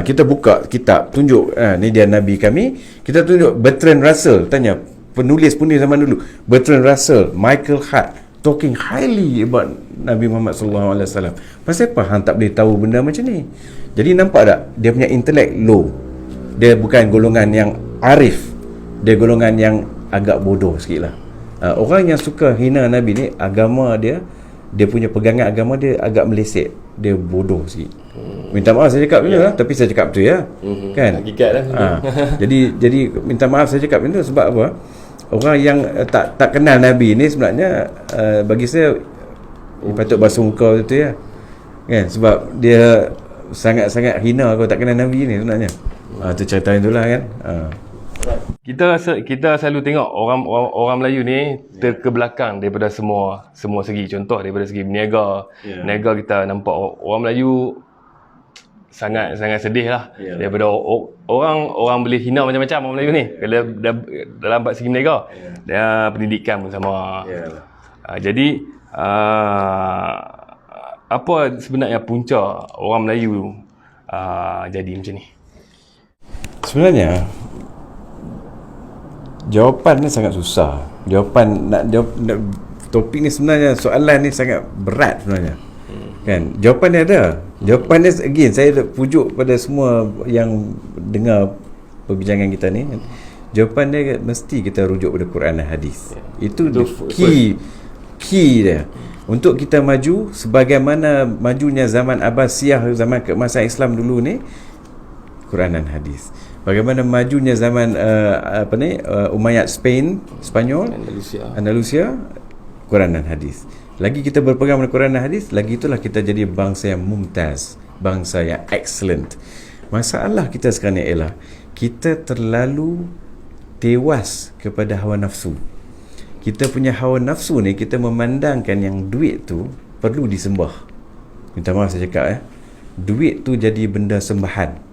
Kita buka kitab, tunjuk ni dia Nabi kami. Kita tunjuk Bertrand Russell, tanya penulis zaman dulu, Bertrand Russell, Michael Hart, talking highly about Nabi Muhammad sallallahu alaihi wasallam. Pasal apa hang tak boleh tahu benda macam ni? Jadi nampak tak, dia punya intellect low. Dia bukan golongan yang arif, dia golongan yang agak bodoh sikit lah. Orang yang suka hina Nabi ni, agama dia punya pegangan agama dia agak meleset, dia bodoh sikit. Minta maaf saya cakap lah, tapi saya cakap betul ya. Kan? Hakikat lah. Jadi minta maaf saya cakap itu sebab apa? Orang yang tak kenal Nabi ni sebenarnya bagi saya patut basuh muka betul ya. Kan? Sebab dia sangat-sangat hina kalau tak kenal Nabi ni sebenarnya. Tu cerita itulah kan. Kita selalu tengok orang Melayu ni terkebelakang daripada semua segi. Contoh daripada segi berniaga. Berniaga kita nampak orang Melayu sangat sedih lah. Daripada orang boleh hina macam-macam orang Melayu ni dalam segi berniaga. Dia pendidikan pun sama. Jadi apa sebenarnya punca orang Melayu jadi macam ni? Sebenarnya jawapan ni sangat susah. Nak jawab topik ni sebenarnya, soalan ni sangat berat sebenarnya. Kan? Jawapan dia ada. Jawapan dia again, saya pujuk pada semua yang dengar perbincangan kita ni. Jawapan dia mesti kita rujuk pada Quran dan hadis. Itu key dia. Untuk kita maju sebagaimana majunya zaman Abbasiyah, zaman keemasan Islam dulu ni, Quran dan hadis. Bagaimana majunya zaman Umayyad Spanyol, Andalusia, Quran dan hadis. Lagi kita berpegang pada Quran dan hadis, lagi itulah kita jadi bangsa yang mumtaz, bangsa yang excellent. Masalah kita sekarang ni ialah kita terlalu tewas kepada hawa nafsu. Kita punya hawa nafsu ni, kita memandangkan yang duit tu perlu disembah. Minta maaf saya cakap duit tu jadi benda sembahan.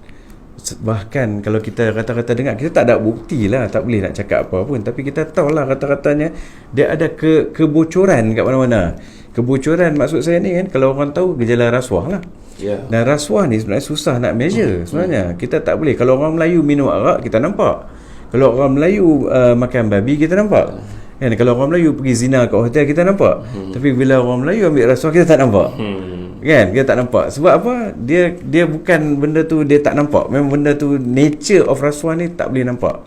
Bahkan kalau kita kata-kata dengar, kita tak ada bukti lah, tak boleh nak cakap apa pun, tapi kita tahu lah kata-katanya dia ada kebocoran kat mana-mana. Kebocoran maksud saya ni kan, kalau orang tahu gejala rasuah lah. Dan rasuah ni sebenarnya susah nak measure sebenarnya. Kita tak boleh, kalau orang Melayu minum arak kita nampak, kalau orang Melayu makan babi kita nampak kan, kalau orang Melayu pergi zina kat hotel kita nampak. Tapi bila orang Melayu ambil rasuah kita tak nampak. Kan, kita tak nampak. Sebab apa? Dia bukan benda tu dia tak nampak. Memang benda tu, nature of rasuah ni tak boleh nampak.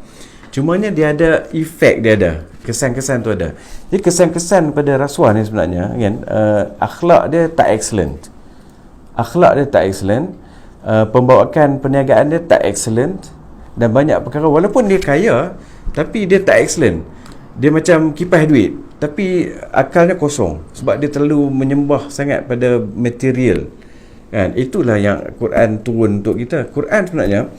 Cumanya dia ada efek, dia ada kesan-kesan tu ada. Jadi kesan-kesan pada rasuah ni sebenarnya kan, akhlak dia tak excellent. Pembawaan perniagaan dia tak excellent, dan banyak perkara walaupun dia kaya tapi dia tak excellent. Dia macam kipas duit tapi akalnya kosong sebab dia terlalu menyembah sangat pada material. Kan? Itulah yang Quran turun untuk kita. Quran sebenarnya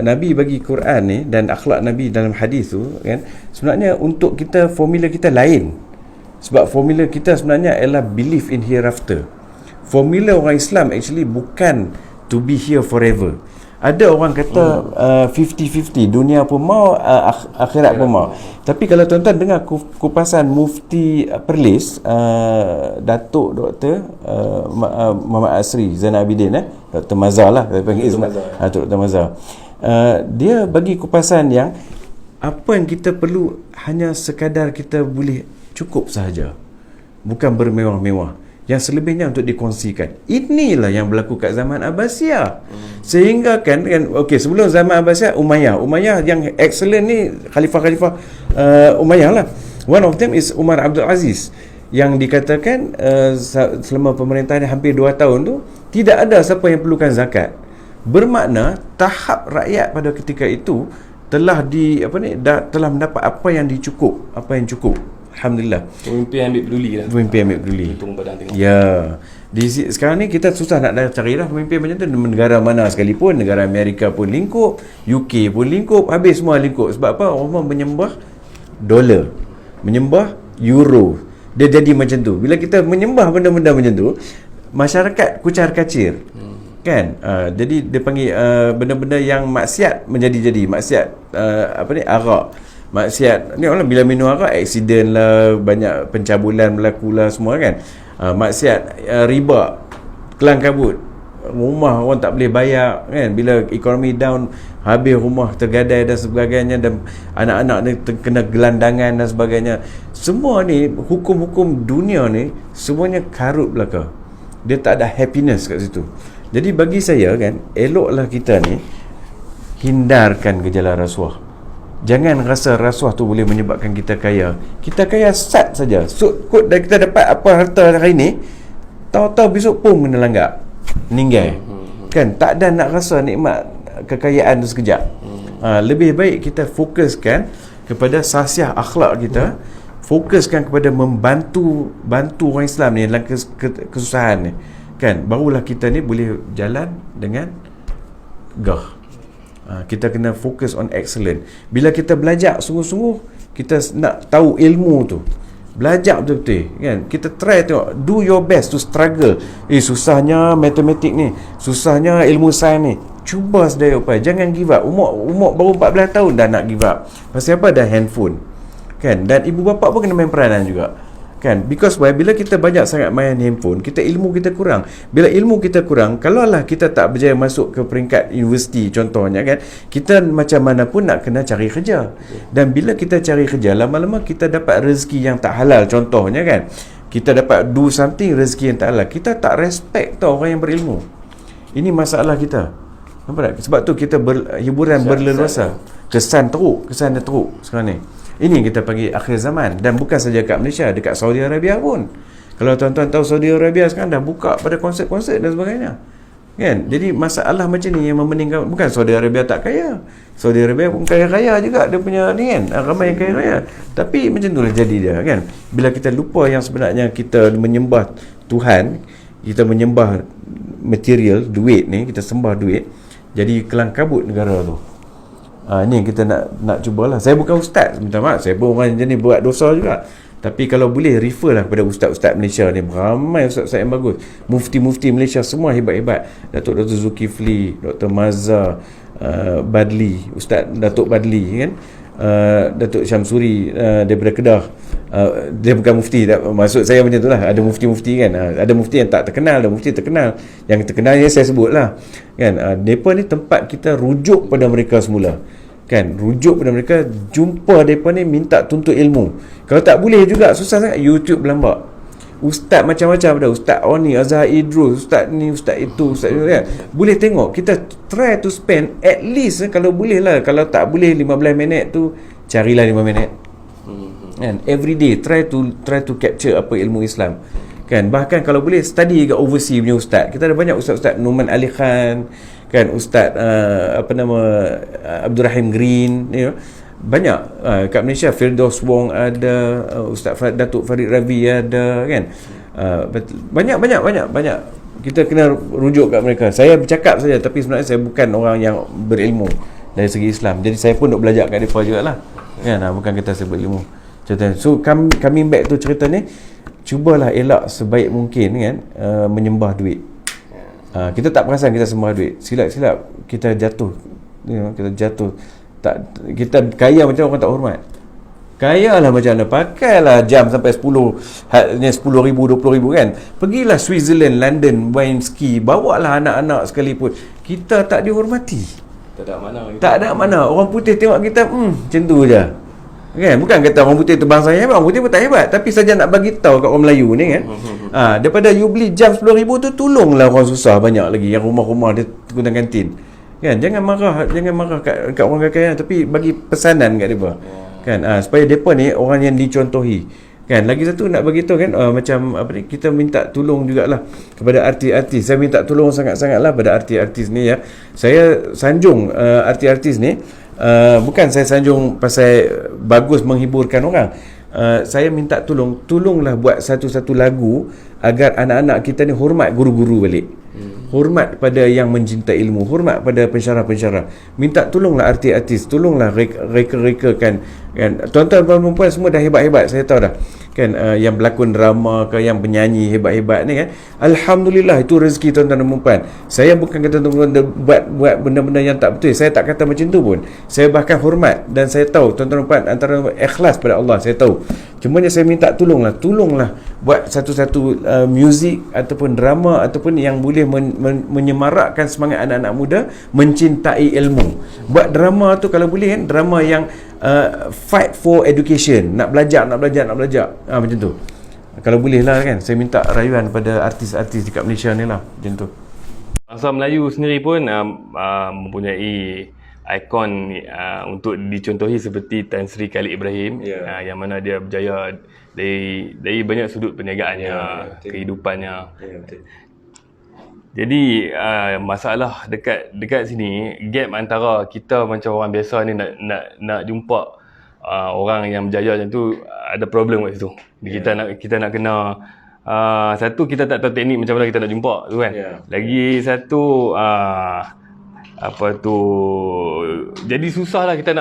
Nabi bagi Quran ni dan akhlak Nabi dalam hadis tu kan, sebenarnya untuk kita, formula kita lain. Sebab formula kita sebenarnya ialah belief in hereafter. Formula orang Islam actually bukan to be here forever. Ada orang kata 50-50, dunia pun mau, akhirat pun mau. Tapi kalau tuan-tuan dengar kupasan Mufti Perlis, Datuk Dr. Muhammad Asri Zainal Abidin, Dr. Mazhar lah, saya panggil Dr. Mazhar. Dia bagi kupasan yang apa yang kita perlu hanya sekadar kita boleh cukup sahaja, bukan bermewah-mewah. Yang selebihnya untuk dikongsikan. Inilah yang berlaku kat zaman Abbasiyah. Sehingga kan okey, sebelum zaman Abbasiyah, Umayyah yang excellent ni khalifah Umayyah lah. One of them is Umar Abdul Aziz, yang dikatakan selama pemerintahan hampir 2 tahun tu tidak ada siapa yang perlukan zakat. Bermakna tahap rakyat pada ketika itu telah telah mendapat apa yang cukup. Alhamdulillah. Pemimpin ambil peduli lah. Ya. Sekarang ni kita susah nak carilah pemimpin macam tu. Negara mana sekalipun, negara Amerika pun lingkup, UK pun lingkup, habis semua lingkup. Sebab apa? Orang menyembah dolar, menyembah euro. Dia jadi macam tu. Bila kita menyembah benda-benda macam tu, masyarakat kucar-kacir. Kan? Jadi dia panggil benda-benda yang maksiat menjadi-jadi. Maksiat arak. Maksiat ni orang bila minum arak, aksiden lah, banyak pencabulan berlaku lah semua kan. Maksiat riba, kelang kabut, rumah orang tak boleh bayar kan. Bila ekonomi down, habis rumah tergadai dan sebagainya, dan anak-anak ni kena gelandangan dan sebagainya. Semua ni hukum-hukum dunia ni semuanya karut belaka. Dia tak ada happiness kat situ. Jadi bagi saya kan, eloklah kita ni hindarkan gejala rasuah. Jangan rasa rasuah tu boleh menyebabkan kita kaya. Kita kaya sat saja. Kot dah kita dapat apa harta hari ni, tahu-tahu besok pun kena langgak, meninggal. Kan, tak ada nak rasa nikmat kekayaan tu sekejap. Lebih baik kita fokuskan kepada sasiah akhlak kita, fokuskan kepada membantu orang Islam ni dalam kesusahan ni. Kan, barulah kita ni boleh jalan dengan gah. Kita kena fokus on excellent. Bila kita belajar sungguh-sungguh, kita nak tahu ilmu tu, belajar betul-betul kan. Kita try tengok, do your best to struggle. Susahnya matematik ni, susahnya ilmu sains ni, cuba sedaya upaya. Jangan give up. Umur baru 14 tahun dah nak give up. Pasal apa? Dah handphone kan. Dan ibu bapa pun kena main peranan juga kan. Because bila kita banyak sangat main handphone, ilmu kita kurang. Bila ilmu kita kurang, kalaulah kita tak berjaya masuk ke peringkat universiti contohnya kan, kita macam mana pun nak kena cari kerja. Dan bila kita cari kerja, lama-lama kita dapat rezeki yang tak halal contohnya kan. Kita dapat do something, rezeki yang tak halal, kita tak respect tau orang yang berilmu. Ini masalah kita. Nampak tak? Sebab tu kita hiburan berleluasa. Kesan dia teruk sekarang ni. Ini yang kita panggil akhir zaman. Dan bukan saja kat Malaysia, dekat Saudi Arabia pun. Kalau tuan-tuan tahu, Saudi Arabia sekarang dah buka pada konsert-konsert dan sebagainya kan. Jadi masalah macam ni yang memeningkan. Bukan Saudi Arabia tak kaya, Saudi Arabia pun kaya-kaya juga. Dia punya ni kan, ramai yang kaya-kaya. Tapi macam tu lah jadi dia kan. Bila kita lupa yang sebenarnya kita menyembah Tuhan, kita menyembah material, duit ni, kita sembah duit, jadi kelang kabut negara tu. Ini yang kita nak cubalah. Saya bukan ustaz, minta maaf, saya pun orang jenis buat dosa juga. Tapi kalau boleh, refer lah kepada ustaz-ustaz Malaysia ni. Ramai ustaz-ustaz yang bagus. Mufti-mufti Malaysia semua hebat-hebat. Dr. Zulkifli, Dr. Mazhar, Badli, Ustaz Datuk Badli kan, Datuk Syamsuri daripada Kedah. Dia bukan mufti, maksud saya macam tu lah. Ada mufti-mufti kan, ada mufti yang tak terkenal, ada mufti terkenal. Yang terkenal ni saya sebut lah kan. Mereka ni tempat kita rujuk pada mereka semula kan, rujuk pada mereka, jumpa mereka ni, minta tuntut ilmu. Kalau tak boleh juga, susah sangat. YouTube berlambak, ustaz macam-macam ada, Ustaz Oni, Azhar Idrus, ustaz ni, ustaz itu, ustaz itu kan. Boleh tengok, kita try to spend at least, kalau boleh lah, kalau tak boleh 15 minit tu, carilah 5 minit kan, every day try to capture apa ilmu Islam kan. Bahkan kalau boleh study kat overseas punya ustaz. Kita ada banyak ustaz-ustaz, Numan Ali Khan kan, ustaz Abdul Rahim Green, you know, banyak kat Malaysia. Firdaus Wong ada, Ustaz Datuk Farid Ravi ada kan. Banyak kita kena rujuk kat mereka. Saya bercakap saja, tapi sebenarnya saya bukan orang yang berilmu dari segi Islam. Jadi saya pun nak belajar kat mereka jugalah kan, bukan kita sebut ilmu. So coming back tu cerita ni, cubalah elak sebaik mungkin kan, menyembah duit. Kita tak perasan kita sembah duit, silap-silap kita jatuh, kita jatuh. Tak, kita kaya macam orang tak hormat. Kaya lah macam mana, pakailah jam sampai 10 ribu, 20 ribu kan. Pergilah Switzerland, London, main ski, bawalah anak-anak sekalipun. Kita tak dihormati. Tak ada mana. Orang putih tengok kita macam tu je kan. Bukan kata orang putih tu bangsa yang hebat, orang putih pun tak hebat, tapi saja nak bagi tahu kat orang Melayu ni kan. Daripada you beli jam 10 ribu tu, tolonglah orang susah banyak lagi yang rumah-rumah dia guna kantin kan. Jangan marah kat orang kaya, tapi bagi pesanan kat depa kan, supaya depa ni orang yang dicontohi kan. Lagi satu nak bagi tahu kan, macam apa ni, kita minta tolong jugalah kepada artis-artis. Saya minta tolong sangat-sangatlah pada artis-artis ni ya. Saya sanjung artis-artis ni, bukan saya sanjung pasal bagus menghiburkan orang. saya minta tolonglah buat satu-satu lagu agar anak-anak kita ni hormat guru-guru balik. Hormat pada yang mencintai ilmu, hormat pada pensyarah-pensyarah. Minta tolonglah artis-artis, tolonglah reka-reka kan tuan-tuan dan perempuan semua dah hebat-hebat, saya tahu dah kan, yang berlakon drama ke, yang penyanyi hebat-hebat ni kan, alhamdulillah, itu rezeki tuan-tuan dan perempuan. Saya bukan kata tuan-tuan buat benda-benda yang tak betul, saya tak kata macam tu pun. Saya bahkan hormat, dan saya tahu tuan-tuan dan perempuan antara ikhlas pada Allah, saya tahu. Cumanya saya minta tolonglah buat satu-satu muzik ataupun drama ataupun yang boleh menyemarakkan semangat anak-anak muda mencintai ilmu. Buat drama tu kalau boleh kan, drama yang fight for education, nak belajar macam tu. Kalau boleh lah kan, saya minta rayuan pada artis-artis dekat Malaysia ni lah, macam tu. Bangsa Melayu sendiri pun mempunyai ikon untuk dicontohi seperti Tan Sri Khalid Ibrahim, yang mana dia berjaya dari banyak sudut perniagaannya, kehidupannya. Betul. Jadi masalah dekat sini, gap antara kita macam orang biasa ni nak jumpa orang yang berjaya macam tu, ada problem kat situ. Kita nak kena satu, kita tak tahu teknik macam mana kita nak jumpa tu kan. Lagi satu jadi susah lah kita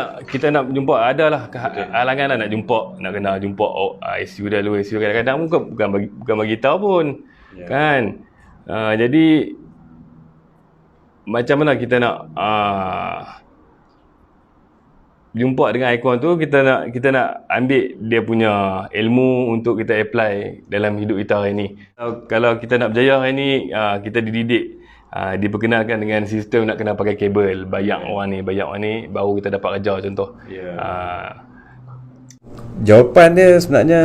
nak jumpa, adalah halangan lah nak kena jumpa ICU dah lu, ICU kadang-kadang bukan bagi tahu pun kan. Jadi macam mana kita nak jumpa dengan ikon tu, kita nak ambil dia punya ilmu untuk kita apply dalam hidup kita hari ni. Kalau kita nak berjaya hari ni, kita dididik, diperkenalkan dengan sistem nak kena pakai kabel, bayar orang ni baru kita dapat kerja contoh. Jawapan dia sebenarnya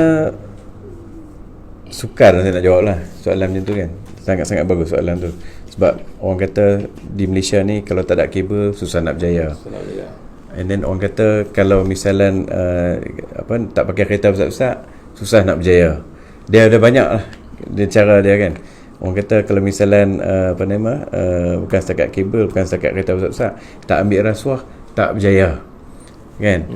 sukar saya nak jawab lah soalan macam tu kan. Sangat-sangat bagus soalan tu. Sebab orang kata di Malaysia ni kalau tak ada kabel susah nak berjaya. And then orang kata kalau misalan tak pakai kereta besar-besar susah nak berjaya. Dia ada banyak lah dia cara dia kan. Orang kata kalau misalan bukan setakat kabel, bukan setakat kereta besar-besar, tak ambil rasuah tak berjaya kan.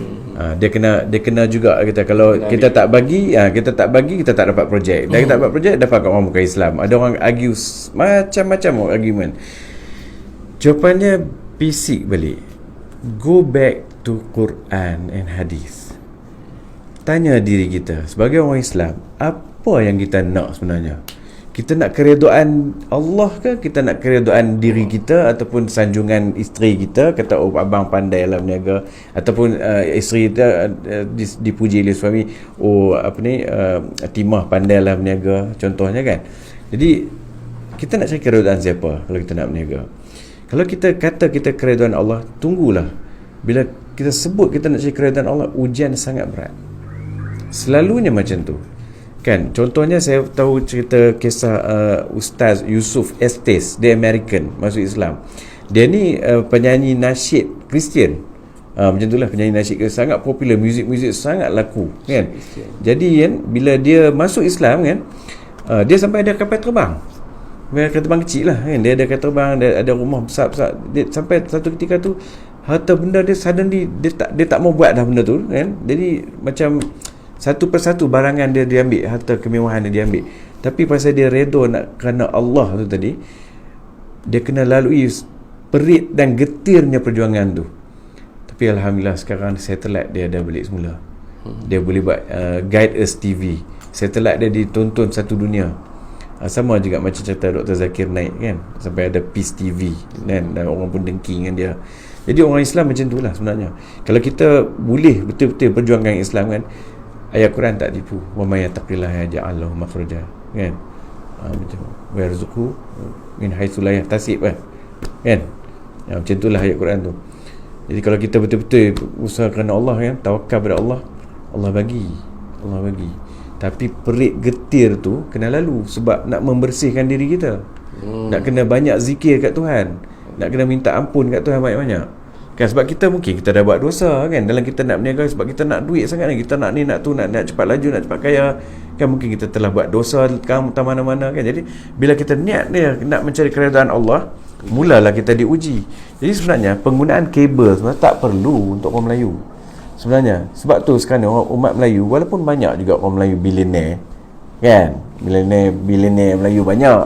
Dia kena juga kita, kalau kita tak bagi kita tak dapat projek. Dan kita dapat projek dapat kat orang bukan Islam. Ada orang argue macam-macam argument. Jawapannya basic balik. Go back to Quran and Hadis. Tanya diri kita sebagai orang Islam, apa yang kita nak sebenarnya? Kita nak keredaan Allah ke? Kita nak keredaan diri kita ataupun sanjungan isteri kita, kata abang pandai dalam niaga, ataupun isteri kita dipuji oleh suami, Timah pandai dalam niaga contohnya kan. Jadi kita nak cari keredaan siapa kalau kita nak berniaga? Kalau kita kata kita keredaan Allah, tunggulah. Bila kita sebut kita nak cari keredaan Allah, ujian sangat berat. Selalunya macam tu. Kan, contohnya saya tahu cerita kisah Ustaz Yusuf Estes, dia American, masuk Islam. Dia ni penyanyi nasyid Kristian. Macam itulah, penyanyi nasyid sangat popular, muzik sangat laku kan. Jadi kan bila dia masuk Islam kan, dia sampai ada kapal terbang. Kapal terbang kecil lah kan. Dia ada kapal terbang, dia ada rumah besar-besar. Dia sampai satu ketika tu harta benda dia suddenly dia tak mau buat dah benda tu kan. Jadi macam satu persatu barangan dia diambil, harta kemewahan dia diambil. Tapi pasal dia redha nak kerana Allah tu tadi, dia kena lalui perit dan getirnya perjuangan tu. Tapi alhamdulillah sekarang satellite dia dah balik semula. Dia boleh buat Guide Us TV. Satellite dia ditonton satu dunia. Sama juga macam cerita Dr. Zakir Naik kan, sampai ada Peace TV kan, dan orang pun dengki dengan dia. Jadi orang Islam macam tu lah sebenarnya. Kalau kita boleh betul-betul perjuangkan Islam kan, ayat Quran tak tipu, wa may yattaqillaha yaj'al lahu makhraja kan, macam wa yarzuqhu min haitsu la yahtasib kan, macam itulah ayat Quran tu. Jadi kalau kita betul-betul usaha kerana Allah kan, tawakal pada Allah, Allah bagi. Tapi perit getir tu kena lalu, sebab nak membersihkan diri kita. Nak kena banyak zikir kat Tuhan, nak kena minta ampun kat Tuhan banyak-banyak kan. Sebab kita mungkin kita dah buat dosa kan, dalam kita nak berniaga, sebab kita nak duit sangat kan, kita nak ni nak tu, nak cepat laju, nak cepat kaya kan, mungkin kita telah buat dosa ke mana-mana kan. Jadi bila kita niat dia nak mencari keredaan Allah, mulalah kita diuji. Jadi sebenarnya penggunaan kabel sebenarnya tak perlu untuk orang Melayu. sebenarnya. Sebab tu sekarang orang umat Melayu, walaupun banyak juga orang Melayu bilioner, kan, bilioner Melayu banyak,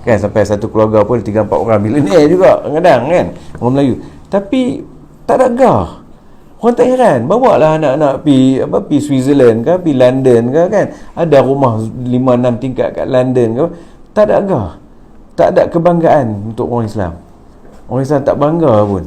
kan, sampai satu keluarga pun 3-4 orang bilioner juga kadang-kadang, kan, orang Melayu. Tapi tak ada gah. Orang tak heran, bawalah anak-anak pergi Switzerland ke, pergi London ke, kan, ada rumah 5-6 tingkat kat London ke, tak ada gah. Tak ada kebanggaan untuk orang Islam. Orang Islam tak bangga pun.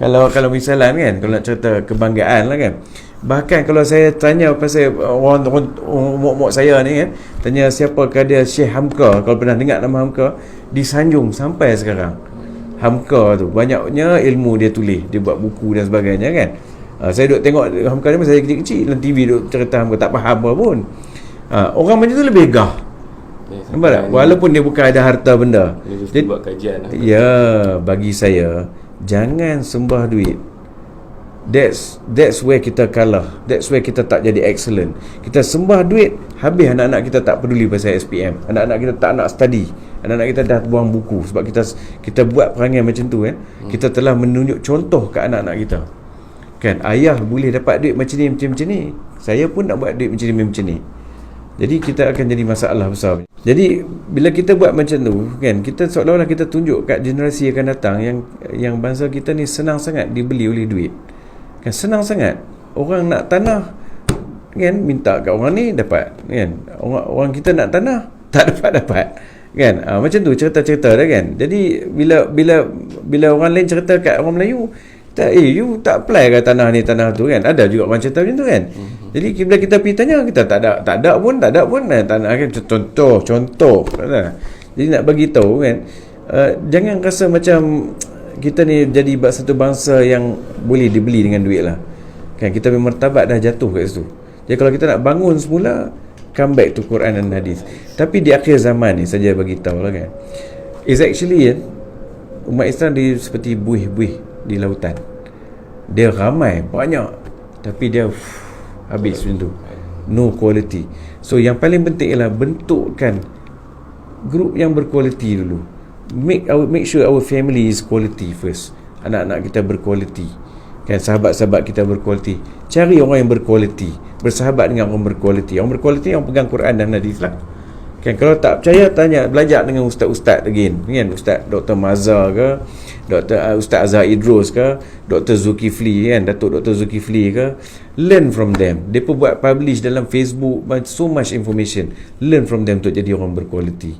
Kalau misalnya, kan, kalau nak cerita kebanggaan lah, kan, bahkan kalau saya tanya pasal orang umur saya ni, kan, tanya siapakah dia Syekh Hamka, kalau pernah dengar nama Hamka, disanjung sampai sekarang. Hamka tu banyaknya ilmu dia tulis, dia buat buku dan sebagainya, kan. Saya duduk tengok Hamka ni masa saya kecil-kecil dalam TV, duduk cerita Hamka, tak faham apa pun. Orang macam tu lebih gah. Nampak tak? Walaupun dia bukan ada harta benda. Dia buat kajian. Ya, bagi saya, jangan sembah duit. That's where kita kalah. That's where kita tak jadi excellent. Kita sembah duit, habis anak-anak kita tak peduli pasal SPM. Anak-anak kita tak nak study. Anak-anak kita dah buang buku sebab kita buat perangai macam tu, kan. Kita telah menunjuk contoh ke anak-anak kita. Kan, ayah boleh dapat duit macam ni. Saya pun nak buat duit macam ni. Jadi kita akan jadi masalah besar. Jadi bila kita buat macam tu, kan, kita seolah-olah kita tunjuk kat generasi akan datang yang bangsa kita ni senang sangat dibeli oleh duit. Kan, senang sangat. Orang nak tanah, kan, minta kat orang ni dapat, kan. Orang kita nak tanah tak dapat. Kan, macam tu cerita-cerita dah, kan. Jadi bila orang lain cerita kat orang Melayu, you tak apply ke tanah ni tanah tu, kan. Ada juga orang cerita macam tu, kan. Jadi bila kita pergi tanya, kita tak ada pun tanah, kan. Contoh kan. Jadi nak bagi tahu, kan, jangan rasa macam kita ni jadi satu bangsa yang boleh dibeli dengan duit lah, kan. Kita punya martabat dah jatuh kat situ. Jadi kalau kita nak bangun semula, come back to Quran dan hadis. Tapi di akhir zaman ni, saja bagi tahu lah, kan, is actually, kan, umat Islam dia seperti buih-buih di lautan. Dia ramai, banyak, tapi dia habis macam tu. No quality. So yang paling penting ialah bentukkan grup yang berkualiti dulu. Make sure our family is quality first. Anak-anak kita berkualiti, kan, sahabat-sahabat kita berkualiti. Cari orang yang berkualiti, bersahabat dengan orang berkualiti. Orang berkualiti yang pegang Quran dan hadis lah, kan. Kalau tak percaya, belajar dengan ustaz-ustaz again, kan. Ustaz Dr. Mazhar ke, Ustaz Azhar Idrus ke, Dr. Zulkifli, kan, Datuk Dr. Zulkifli ke. Learn from them. Mereka buat publish dalam Facebook so much information. Learn from them untuk jadi orang berkualiti,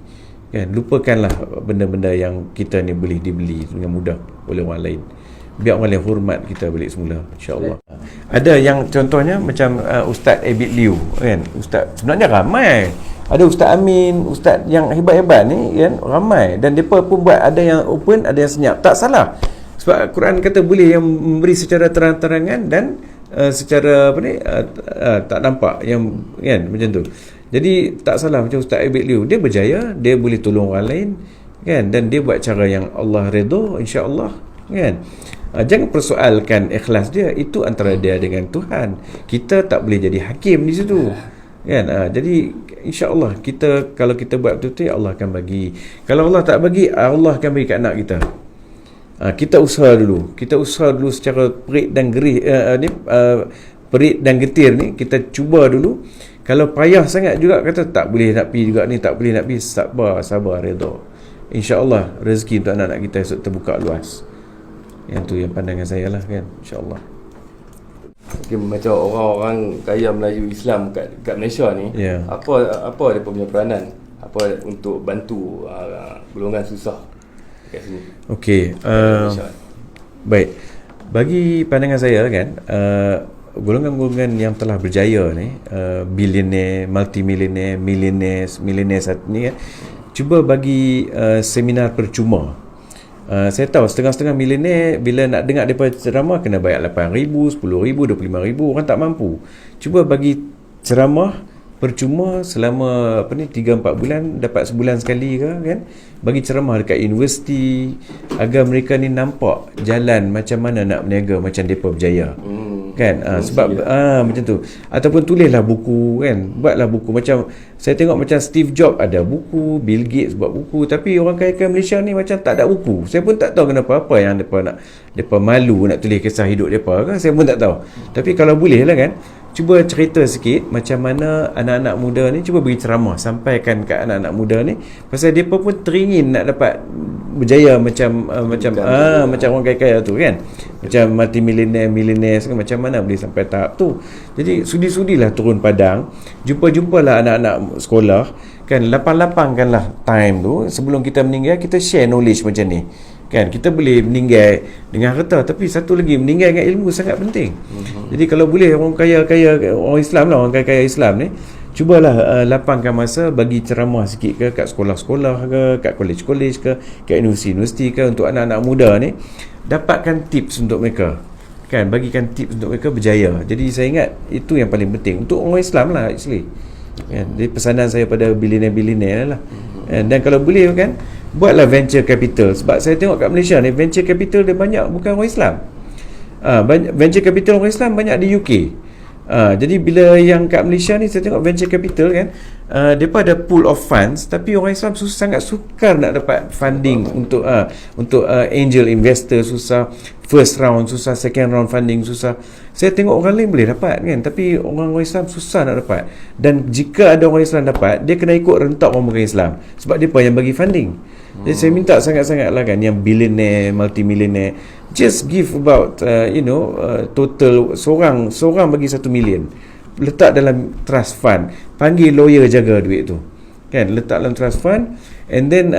kan. Lupakanlah benda-benda yang kita ni boleh dibeli dengan mudah oleh orang lain. Biar orang lain hormat kita balik semula, insya-Allah. Ada yang contohnya macam Ustaz Abid Liu, kan. Ustaz sebenarnya ramai. Ada Ustaz Amin, ustaz yang hebat-hebat ni, kan, ramai. Dan mereka pun buat, ada yang open, ada yang senyap. Tak salah. Sebab Quran kata boleh yang memberi secara terang-terangan dan secara tak nampak, yang, kan, macam tu. Jadi tak salah macam Ustaz Abid Liu. Dia berjaya, dia boleh tolong orang lain, kan, dan dia buat cara yang Allah redha, insya-Allah, kan. Jangan persoalkan ikhlas dia. Itu antara dia dengan Tuhan. Kita tak boleh jadi hakim di situ, kan. Jadi insya-Allah kita, kalau kita buat betul-betul, Allah akan bagi. Kalau Allah tak bagi, Allah akan bagi kat anak kita. Kita usaha dulu secara perit dan gerih, perit dan getir ni kita cuba dulu. Kalau payah sangat juga, kata tak boleh nak pergi juga ni, tak boleh nak pergi, sabar redha. Insya-Allah rezeki untuk anak-anak kita esok terbuka luas. Yang tu yang pandangan saya lah, kan, insya-Allah. Okay, macam orang-orang kaya Melayu Islam kat Malaysia ni, yeah. Apa dia punya peranan? Apa untuk bantu golongan susah kat sini? Okey, baik. Bagi pandangan saya, kan, golongan-golongan yang telah berjaya ni, billionaire, multimillionaire, millionaires ni, kan, cuba bagi seminar percuma. Saya tahu setengah-setengah millionaire bila nak dengar daripada ceramah kena bayar 8,000, 10,000, 25,000, orang tak mampu. Cuba bagi ceramah percuma selama 3-4 bulan, dapat sebulan sekali ke, kan. Bagi ceramah dekat universiti agar mereka ni nampak jalan macam mana nak berniaga macam depa berjaya. kan. Sebab macam tu, ataupun tulislah buku kan, buatlah buku. Macam saya tengok macam Steve Jobs ada buku, Bill Gates buat buku, tapi orang kaya-kaya Malaysia ni macam tak ada buku. Saya pun tak tahu kenapa, apa yang depa malu nak tulis kisah hidup depa kan, saya pun tak tahu. Tapi kalau boleh lah kan, cuba cerita sikit macam mana anak-anak muda ni, cuba beri ceramah, sampaikan kat anak-anak muda ni, pasal depa pun teringin nak dapat berjaya macam macam orang kaya-kaya tu kan, macam multi millionaires kan, macam mana boleh sampai tahap tu. Jadi sudi-sudilah turun padang, jumpalah anak-anak sekolah kan, lapang-lapangkanlah time tu sebelum kita meninggal, kita share knowledge macam ni kan. Kita boleh meninggal dengan harta, tapi satu lagi, meninggal dengan ilmu sangat penting. Jadi kalau boleh orang kaya-kaya, orang Islam lah, orang kaya-kaya Islam ni, cubalah lapangkan masa, bagi ceramah sikit ke kat sekolah-sekolah ke, kat kolej-kolej ke, kat universiti-universiti ke, untuk anak-anak muda ni dapatkan tips untuk mereka kan, bagikan tips untuk mereka berjaya. Jadi saya ingat itu yang paling penting untuk orang Islam lah actually kan. Jadi pesanan saya pada billionaire lah. Dan kalau boleh kan, buatlah venture capital. Sebab saya tengok kat Malaysia ni, venture capital dia banyak bukan orang Islam. Venture capital orang Islam banyak di UK. Jadi bila yang kat Malaysia ni, saya tengok venture capital kan, mereka ada pool of funds, tapi orang Islam sangat sukar nak dapat funding untuk angel investor, susah. First round susah, second round funding susah. Saya tengok orang lain boleh dapat kan, tapi orang Islam susah nak dapat. Dan jika ada orang Islam dapat, dia kena ikut rentak orang bukan Islam, sebab dia yang bagi funding. Jadi saya minta sangat-sangat lah kan, yang billionaire, multi-millionaire, just give about total seorang bagi 1 million, letak dalam trust fund, panggil lawyer jaga duit tu kan, letak dalam trust fund, and then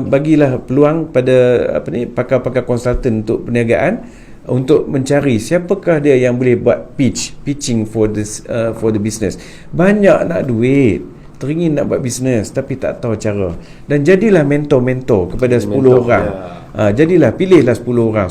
bagilah peluang pada pakar-pakar konsultan untuk perniagaan, untuk mencari siapakah dia yang boleh buat pitching for the business. Orang nak duit, teringin nak buat bisnes tapi tak tahu cara, dan jadilah mentor kepada 10 orang. Jadilah, pilihlah 10 orang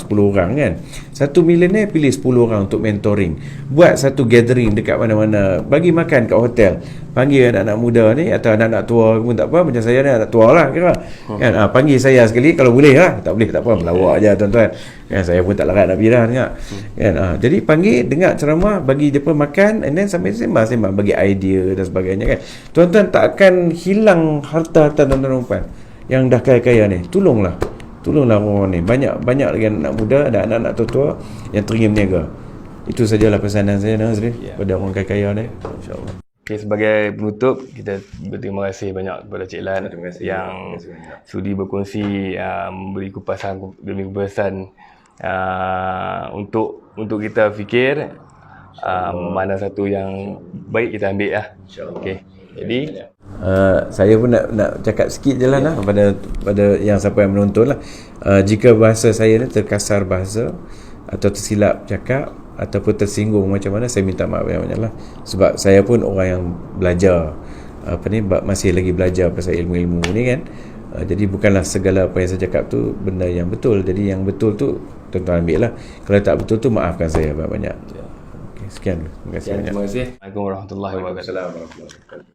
kan, 1 millionaire, pilih 10 orang untuk mentoring. Buat satu gathering dekat mana-mana, bagi makan kat hotel, panggil anak-anak muda ni, atau anak-anak tua pun tak apa, macam saya ni anak tua lah kira kan. Panggil saya sekali kalau boleh lah, tak boleh tak apa, melawak je tuan-tuan kan, saya pun tak larat nak pergi dah dengar kan. Jadi panggil, dengar ceramah, bagi dia pun makan, and then sampai sembang-sembang, bagi idea dan sebagainya kan. Tuan-tuan tak akan hilang harta-harta tuan-tuan perempuan yang dah kaya-kaya ni. Tolonglah orang ni. Banyak lagi anak muda dan anak-anak tua yang teringin berniaga. Itu sajalah pesanan saya Nazrin pada orang kaya-kaya ni, insya-Allah. Okay, sebagai penutup, kita berterima kasih banyak kepada Cik Lan yang sudi berkongsi, memberi kupasan demi kupasan untuk kita fikir mana satu yang baik kita ambil lah. Okay. Jadi saya pun nak cakap sikit je lah pada yang siapa yang menonton lah. Jika bahasa saya ni terkasar bahasa atau tersilap cakap ataupun tersinggung macam mana, saya minta maaf banyak-banyak lah. Sebab saya pun orang yang belajar masih lagi belajar pasal ilmu-ilmu ni kan. Jadi bukanlah segala apa yang saya cakap tu benda yang betul. Jadi yang betul tu tuan-tuan ambil lah. Kalau tak betul tu maafkan saya banyak-banyak. Okay, sekian. Terima kasih banyak. Terima kasih. Assalamualaikum warahmatullahi wabarakatuh.